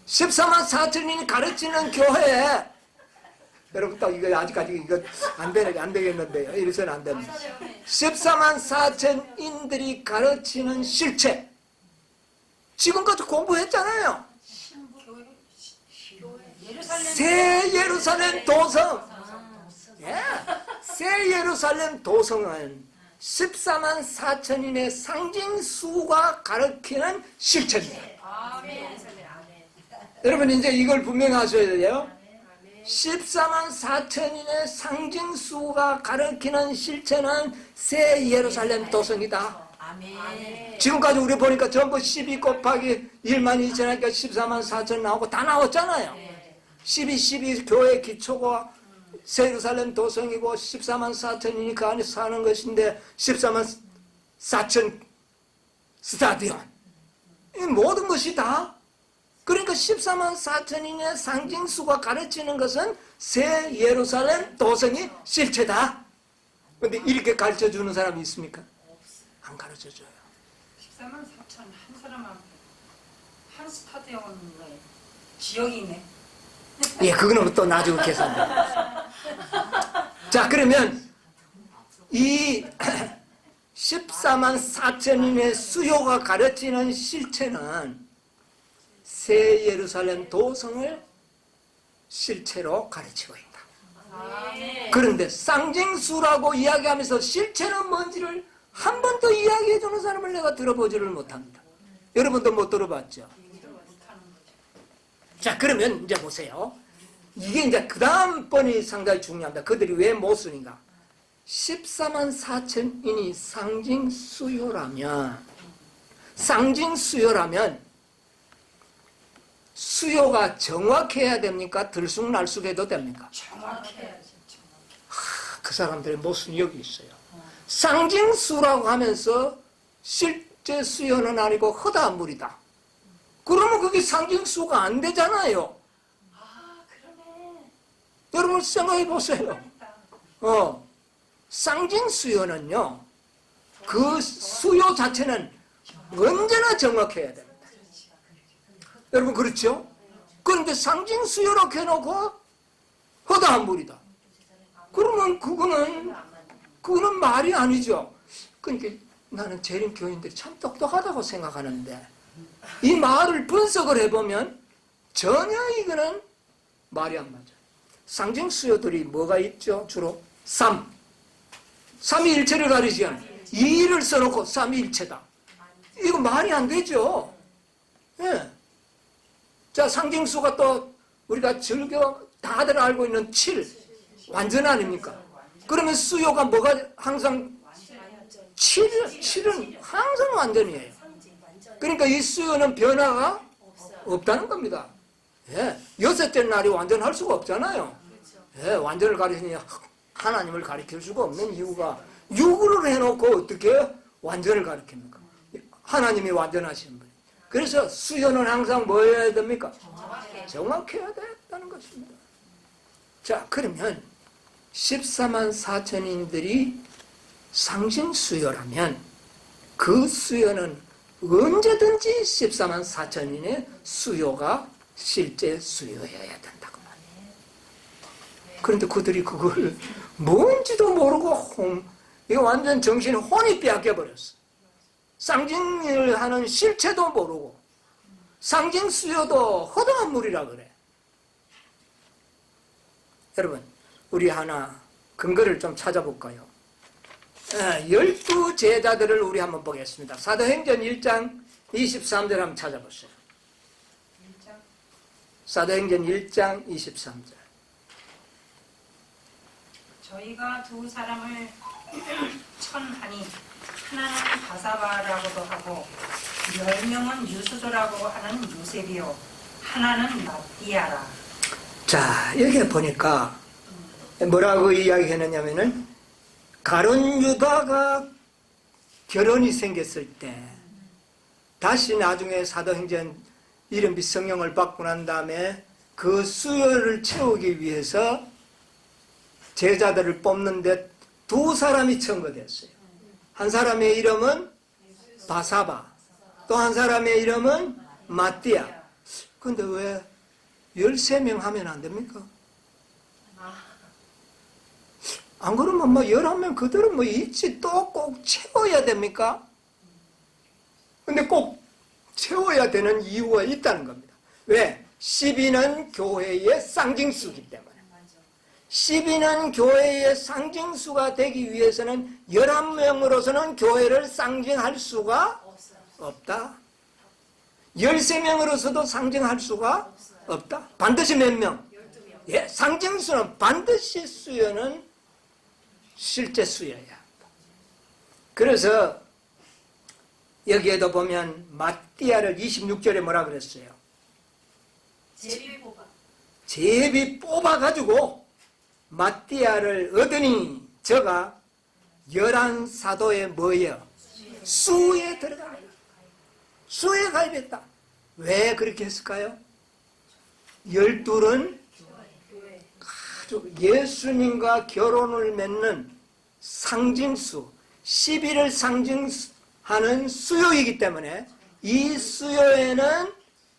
Speaker 1: 14만 4천인이 가르치는 교회에 여러분 딱 이거 아직까지 이거 안 되겠는데요. 이래서는 안 됩니다. 14만 4천인들이 가르치는 실체. 지금까지 공부했잖아요. 새 예루살렘 도성. 예. 새 예루살렘 도성은 14만 4천인의 상징수가 가르치는 실체입니다. 여러분 이제 이걸 분명하셔야 돼요. 14만 4천인의 상징수가 가르치는 실체는 새 예루살렘 도성이다. 지금까지 우리 보니까 전부 12 곱하기 1만 2천 하니까 14만 4천 나오고 다 나왔잖아요. 12 교회 기초가 새 예루살렘 도성이고 14만 4천인이 그 안에 사는 것인데 14만 4천 스타디온. 이 모든 것이 다. 그러니까 14만 4천인의 상징수가 가르치는 것은 새 예루살렘 도성이 실체다. 그런데 이렇게 가르쳐주는 사람이 있습니까? 안 가르쳐줘요.
Speaker 5: 14만 4천 한 사람 앞에 한 스타디온 지역이 있네.
Speaker 1: 예, 그거는 또 나중에 계산됩니다. 자, 그러면 이 14만 4천인의 수요가 가르치는 실체는 새 예루살렘 도성을 실체로 가르치고 있다. 그런데 상징수라고 이야기하면서 실체는 뭔지를 한 번도 이야기해 주는 사람을 내가 들어보지를 못합니다. 여러분도 못 들어봤죠? 자, 그러면 이제 보세요. 이게 이제 그 다음 번이 상당히 중요합니다. 그들이 왜 못 쓰는가? 14만 4천인이 상징수요라면 수요가 정확해야 됩니까? 들쑥날쑥해도 됩니까?
Speaker 5: 정확해야지.
Speaker 1: 그 사람들의 모순이 여기 있어요. 상징수라고 하면서 실제 수요는 아니고 허다물이다. 그러면 그게 상징수가 안 되잖아요.
Speaker 5: 그러네.
Speaker 1: 여러분 생각해 보세요. 상징수요는요, 그 수요 자체는 언제나 정확해야 됩니다. 여러분 그렇죠? 그런데 상징수요로 해놓고 허다물이다. 그러면 그거는 말이 아니죠. 그러니까 나는 재림교인들이 참 똑똑하다고 생각하는데 이 말을 분석을 해보면 전혀 이거는 말이 안 맞아요. 상징 수요들이 뭐가 있죠? 주로 삼위일체를 가리지 않아요. 2를 써놓고 삼위일체다. 이거 말이 안 되죠. 예. 자, 상징수가 또 우리가 즐겨 다들 알고 있는 7 완전 아닙니까? 그러면 수요가 뭐가 항상 7은 항상 완전이에요. 그러니까 이 수요는 변화가 없다는 겁니다. 예. 여섯째 날이 완전할 수가 없잖아요. 예. 완전을 가리키니 하나님을 가리킬 수가 없는 이유가 육으로 해놓고 어떻게 완전을 가리킵니까? 하나님이 완전하신 분. 그래서 수요는 항상 뭐 해야 됩니까? 정확해야 된다는 것입니다. 자, 그러면 14만 4천인들이 상징 수요라면 그 수요는 언제든지 14만 4천인의 수요가 실제 수요여야 된다고 말이에요. 그런데 그들이 그걸 뭔지도 모르고 이거 완전 정신이 혼이 빼앗겨 버렸어. 상징을 하는 실체도 모르고 상징 수요도 허다한 물이라 그래. 여러분, 우리 하나 근거를 좀 찾아볼까요? 12 제자들을 우리 한번 보겠습니다. 사도행전 1장 23절 한번 찾아보세요. 사도행전 1장 23절.
Speaker 5: 저희가 두 사람을 천하니 하나는 바사바라고도 하고 10명은 유수도라고 하는 요셉이요 하나는 마띠아라.
Speaker 1: 자, 여기 보니까 뭐라고 이야기했느냐면은 가룟 유다가 결혼이 생겼을 때 다시 나중에 사도행전 이름 성령을 받고 난 다음에 그 수요를 채우기 위해서 제자들을 뽑는데 두 사람이 청거됐어요. 한 사람의 이름은 바사바, 또 한 사람의 이름은 마띠아. 근데 왜 13명 하면 안 됩니까? 안 그러면 뭐 11명 그대로 뭐 있지 또 꼭 채워야 됩니까? 근데 꼭 채워야 되는 이유가 있다는 겁니다. 왜? 12는 교회의 상징수이기 때문에. 12는 교회의 상징수가 되기 위해서는 11명으로서는 교회를 상징할 수가 없다. 13명으로서도 상징할 수가 없다. 반드시 몇 명? 예, 상징수는 반드시 수요는 실제 수요야. 그래서 여기에도 보면 마띠아를 26절에 뭐라 그랬어요? 제비 뽑아가지고 마띠아를 얻으니 저가 11사도의 뭐예요? 수에 들어가. 수에 가입했다. 왜 그렇게 했을까요? 12는 아주 예수님과 결혼을 맺는 상징수, 11을 상징하는 수요이기 때문에 이 수요에는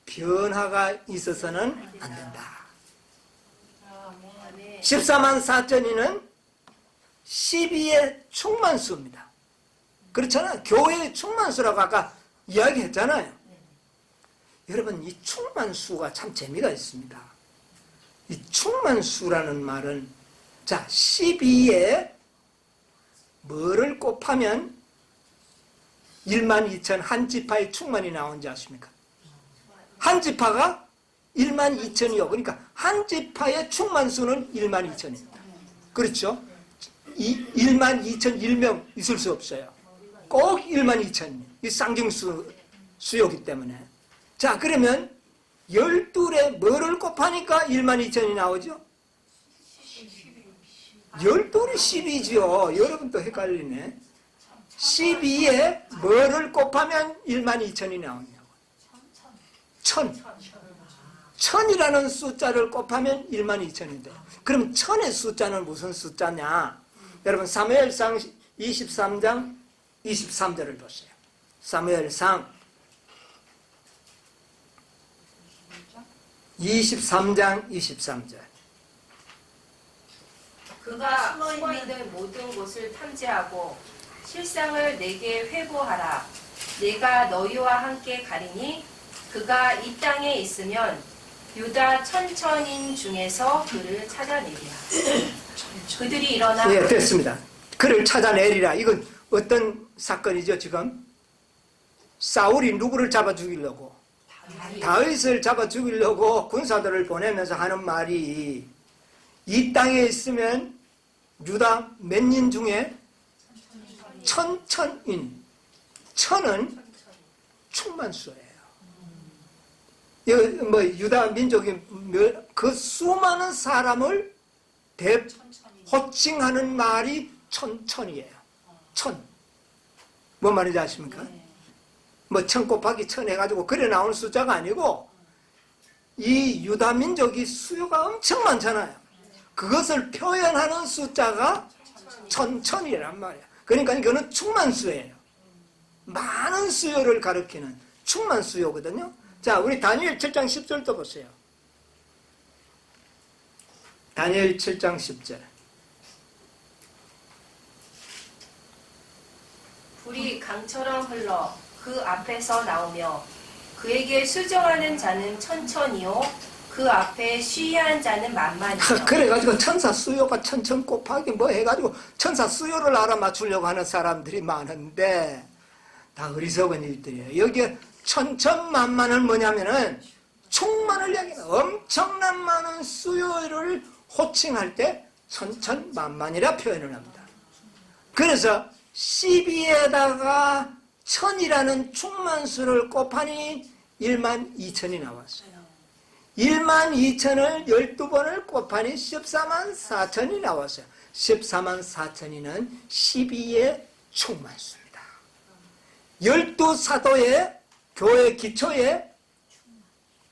Speaker 1: 변화가 있어서는 안 된다. 14만 4천이는 12의 충만수입니다. 그렇잖아요. 교회의 충만수라고 아까 이야기했잖아요. 여러분, 이 충만수가 참 재미가 있습니다. 이 충만수라는 말은 자 12에 뭐를 곱하면 12,000 한 지파의 충만이 나온지 아십니까? 한 지파가 12,000이요. 그러니까 한 지파의 충만수는 12,000입니다. 그렇죠? 12,001명 있을 수 없어요. 꼭 12,000. 이 상징수 수요기 때문에. 자, 그러면 12에 뭐를 곱하니까 12,000이 나오죠? 12이 10이죠. 여러분 또 헷갈리네. 12에 뭐를 곱하면 12,000이 나오냐고. 1000. 1000이라는 숫자를 곱하면 12,000이 돼요. 그럼 1000의 숫자는 무슨 숫자냐? 여러분 사무엘상 23장 23절을 보세요. 사무엘상 23장 23절.
Speaker 2: 그가 숨어있는 모든 곳을 탐지하고 실상을 내게 회고하라. 내가 너희와 함께 가리니 그가 이 땅에 있으면 유다 천천인 중에서 그를 찾아내리라. 그들이 일어나
Speaker 1: 예, 됐습니다. 그를 찾아내리라. 이건 어떤 사건이죠, 지금? 사울이 누구를 잡아 죽이려고? 다윗을 잡아 죽이려고 군사들을 보내면서 하는 말이 이 땅에 있으면 유다 몇 인 중에 천천인. 천은 충만수예요. 뭐 유다 민족이 그 수많은 사람을 호칭하는 말이 천천이에요. 천. 뭔 말인지 아십니까? 뭐 천 곱하기 천 해가지고 그래 나오는 숫자가 아니고 이 유다 민족이 수요가 엄청 많잖아요. 그것을 표현하는 숫자가 천천이란 말이야. 그러니까 이거는 충만수예요. 많은 수요를 가리키는 충만수요거든요. 자, 우리 다니엘 7장 10절도 보세요. 다니엘 7장 10절.
Speaker 2: 불이 강처럼 흘러 그 앞에서 나오며 그에게 수정하는 자는 천천히요 그 앞에 쉬한 자는 만만이요.
Speaker 1: 그래가지고 천사 수요가 천천 곱하기 뭐 해가지고 천사 수요를 알아맞추려고 하는 사람들이 많은데 다 어리석은 일들이에요. 여기에 천천만만은 뭐냐면은 충만을 얘기해요. 엄청난 많은 수요를 호칭할 때 천천만만이라 표현을 합니다. 그래서 12에다가 천이라는 충만수를 곱하니 1만 2천이 나왔어요. 1만 2천을 12번을 곱하니 14만 4천이 나왔어요. 14만 4천이는 12의 충만수입니다. 12사도의 교회 기초의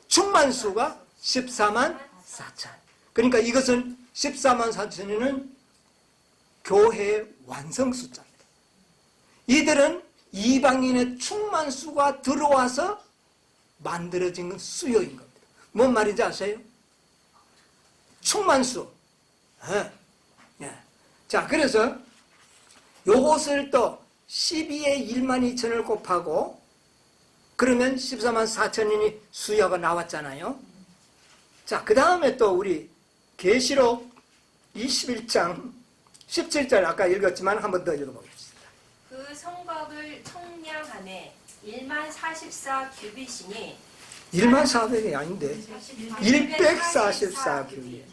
Speaker 1: 충만수가 14만 4천. 그러니까 이것은 14만 4천이는 교회의 완성숫자입니다. 이들은 이방인의 충만수가 들어와서 만들어진 수요인 겁니다. 뭔 말인지 아세요? 충만수. 자, 그래서 요것을 또 12에 1만 2천을 곱하고 그러면 14만 4천인이 수요가 나왔잖아요. 자, 그 다음에 또 우리 계시록 21장 17절 아까 읽었지만 한 번 더 읽어보겠습니다.
Speaker 2: 그 성곽을 청량하네 1만 44 규빗이니
Speaker 1: 1만 400이 아닌데 144 규빗.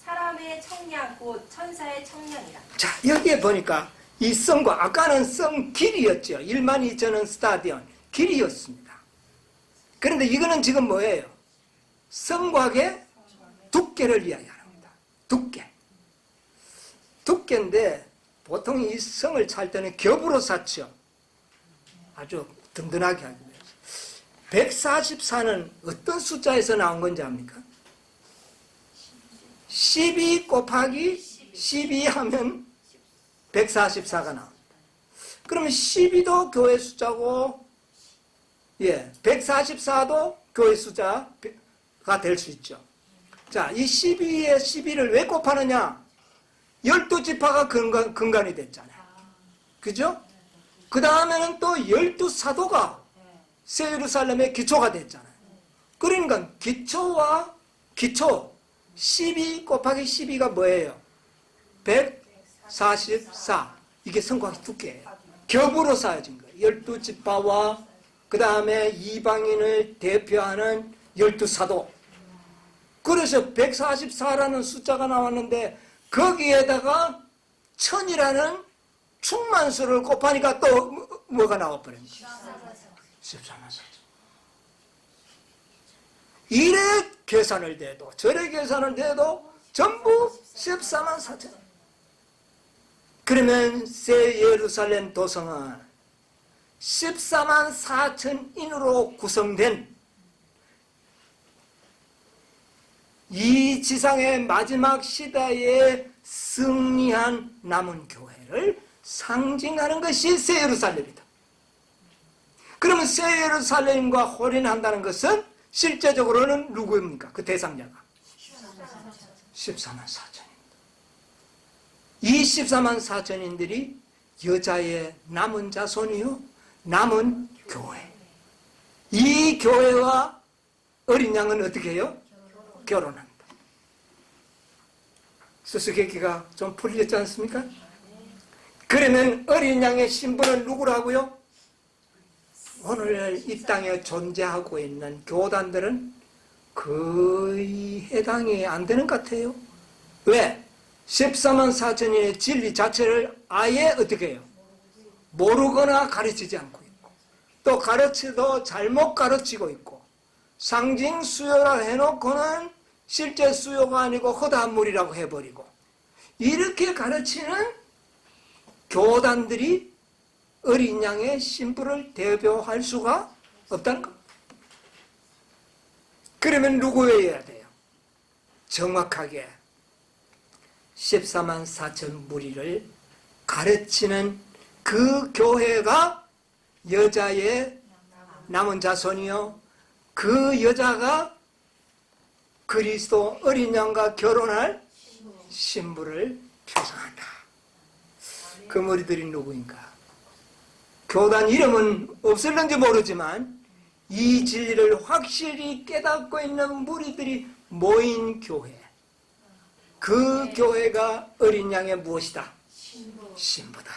Speaker 2: 사람의 청량 곧 천사의 청량이라.
Speaker 1: 자, 여기에 보니까 이 성곽, 아까는 성 길이었죠. 1만 2천은 스타디온 길이였습니다. 그런데 이거는 지금 뭐예요? 성곽의 두께를 이야기합니다. 두께. 두께인데 보통 이 성을 찰 때는 겹으로 쌓죠. 아주 든든하게 하기 위해서. 144는 어떤 숫자에서 나온 건지 압니까? 12 곱하기 12 하면 144가 나옵니다. 그러면 12도 교회 숫자고 144도 교회 숫자가 될 수 있죠. 자, 이 12에 12를 왜 곱하느냐? 12지파가 근간이 됐잖아요. 그죠? 그 다음에는 또 12사도가 새 예루살렘의 기초가 됐잖아요. 그러니까 기초와 기초 12 곱하기 12가 뭐예요? 144. 이게 성곽의 두께예요. 겹으로 쌓여진 거예요. 12지파와 그 다음에 이방인을 대표하는 12사도. 그래서 144라는 숫자가 나왔는데 거기에다가 1000이라는 충만수를 곱하니까 또 뭐가 나와버립니다. 14만 4천. 이래 계산을 대도 저래 계산을 대도 전부 14만 4천. 그러면 새 예루살렘 도성은 14만 4천인으로 구성된 이 지상의 마지막 시대에 승리한 남은 교회를 상징하는 것이 새 예루살렘이다. 그러면 새 예루살렘과 혼인한다는 것은 실제적으로는 누구입니까? 그 대상자가 14만 4천입니다. 이 14만 4천인들이 여자의 남은 자손이요 남은 교회. 이 교회와 어린 양은 어떻게 해요? 결혼합니다. 수수께끼가 좀 풀렸지 않습니까? 그러면 어린 양의 신분은 누구라고요? 오늘 이 땅에 존재하고 있는 교단들은 거의 해당이 안 되는 것 같아요. 왜? 14만 4천인의 진리 자체를 아예 어떻게 해요? 모르거나 가르치지 않고 있고, 또 가르쳐도 잘못 가르치고 있고, 상징 수요라 해놓고는 실제 수요가 아니고 허다한 물이라고 해버리고, 이렇게 가르치는 교단들이 어린 양의 신부를 대표할 수가 없다는 겁니다. 그러면 누구여야 돼요? 정확하게 14만 4천 무리를 가르치는 그 교회가 여자의 남은 자손이요, 그 여자가 그리스도 어린 양과 결혼할 신부를 표상한다. 그 무리들이 누구인가? 교단 이름은 없을는지 모르지만 이 진리를 확실히 깨닫고 있는 무리들이 모인 교회, 그 교회가 어린 양의 무엇이다? 신부다.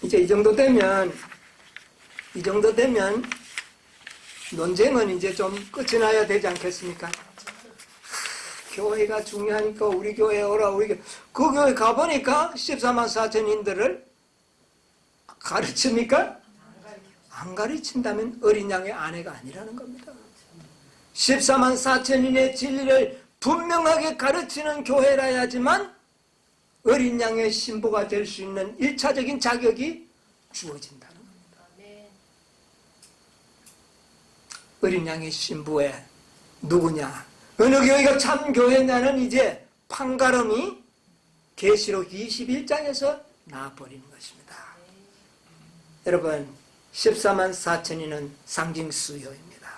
Speaker 1: 이제 이 정도 되면 논쟁은 이제 좀 끝이 나야 되지 않겠습니까? 교회가 중요하니까 우리 교회에 오라, 우리 교회. 그 교회 가보니까 14만 4천인들을 가르칩니까? 안 가르친다면 어린 양의 아내가 아니라는 겁니다. 14만 4천인의 진리를 분명하게 가르치는 교회라야지만 어린 양의 신부가 될 수 있는 1차적인 자격이 주어진다는 겁니다. 어린 양의 신부에 누구냐? 어느 교회가 참 교회냐는 이제 판가름이 계시록 21장에서 나와버리는 것입니다. 여러분, 14만 4천인은 상징 수요입니다.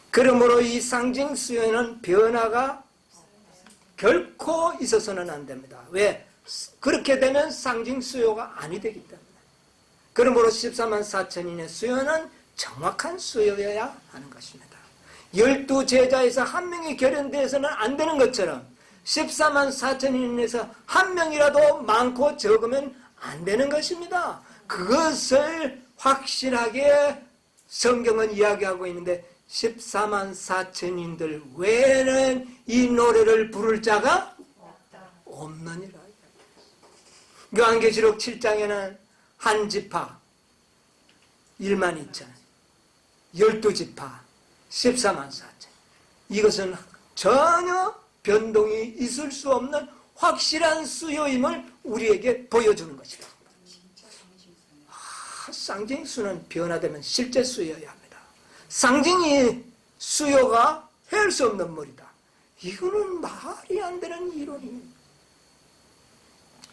Speaker 1: 그러므로 이 상징 수요에는 변화가 결코 있어서는 안 됩니다. 왜? 그렇게 되면 상징 수요가 아니 되기 때문에. 그러므로 14만 4천인의 수요는 정확한 수요여야 하는 것입니다. 12제자에서 한 명이 결연돼서는 안 되는 것처럼 14만 4천인에서 한 명이라도 많고 적으면 안 되는 것입니다. 그것을 확실하게 성경은 이야기하고 있는데 14만 4천인들 외에는 이 노래를 부를 자가 없느니라. 요한계시록 7장에는 한 지파 1만 2천, 12지파 14만 4천. 이것은 전혀 변동이 있을 수 없는 확실한 수요임을 우리에게 보여주는 것이다. 상징수는 변화되면 실제 수요여야 합니다. 상징이 수요가 헤아릴 수 없는 물이다. 이거는 말이 안 되는 이론입니다.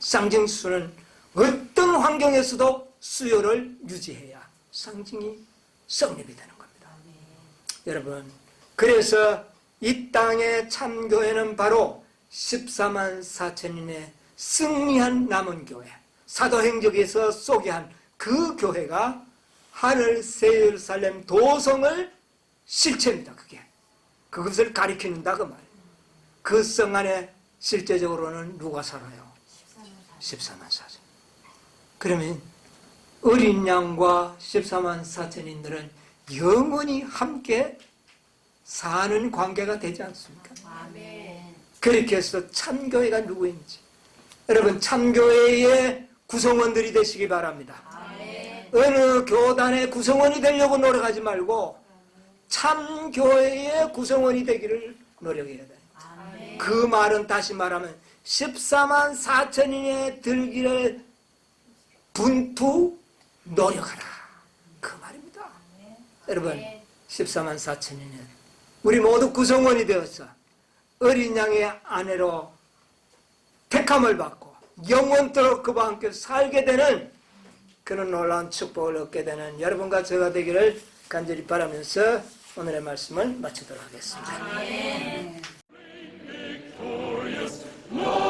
Speaker 1: 상징수는 어떤 환경에서도 수요를 유지해야 상징이 성립이 되는 겁니다. 여러분, 그래서 이 땅의 참교회는 바로 14만 4천인의 승리한 남은 교회, 사도행적에서 소개한 그 교회가 하늘 새 예루살렘 도성을 실체입니다. 그것을 가리키는다 그 말이에요. 그 성 안에 실제적으로는 누가 살아요? 14만 4천. 그러면 어린 양과 14만 4천인들은 영원히 함께 사는 관계가 되지 않습니까?
Speaker 2: 아멘.
Speaker 1: 그렇게 해서 참교회가 누구인지, 여러분, 참교회의 구성원들이 되시기 바랍니다.
Speaker 2: 아멘.
Speaker 1: 어느 교단의 구성원이 되려고 노력하지 말고 참교회의 구성원이 되기를 노력해야 돼요.
Speaker 2: 아멘.
Speaker 1: 그 말은 다시 말하면 14만 4천인의 들기를 분투 노력하라, 그 말입니다. 여러분, 14만 4천인의 우리 모두 구성원이 되어서 어린 양의 아내로 택함을 받고 영원토록 그와 함께 살게 되는 그런 놀라운 축복을 얻게 되는 여러분과 제가 되기를 간절히 바라면서 오늘의 말씀을 마치도록 하겠습니다.
Speaker 2: 아멘.
Speaker 6: victorious, Lord.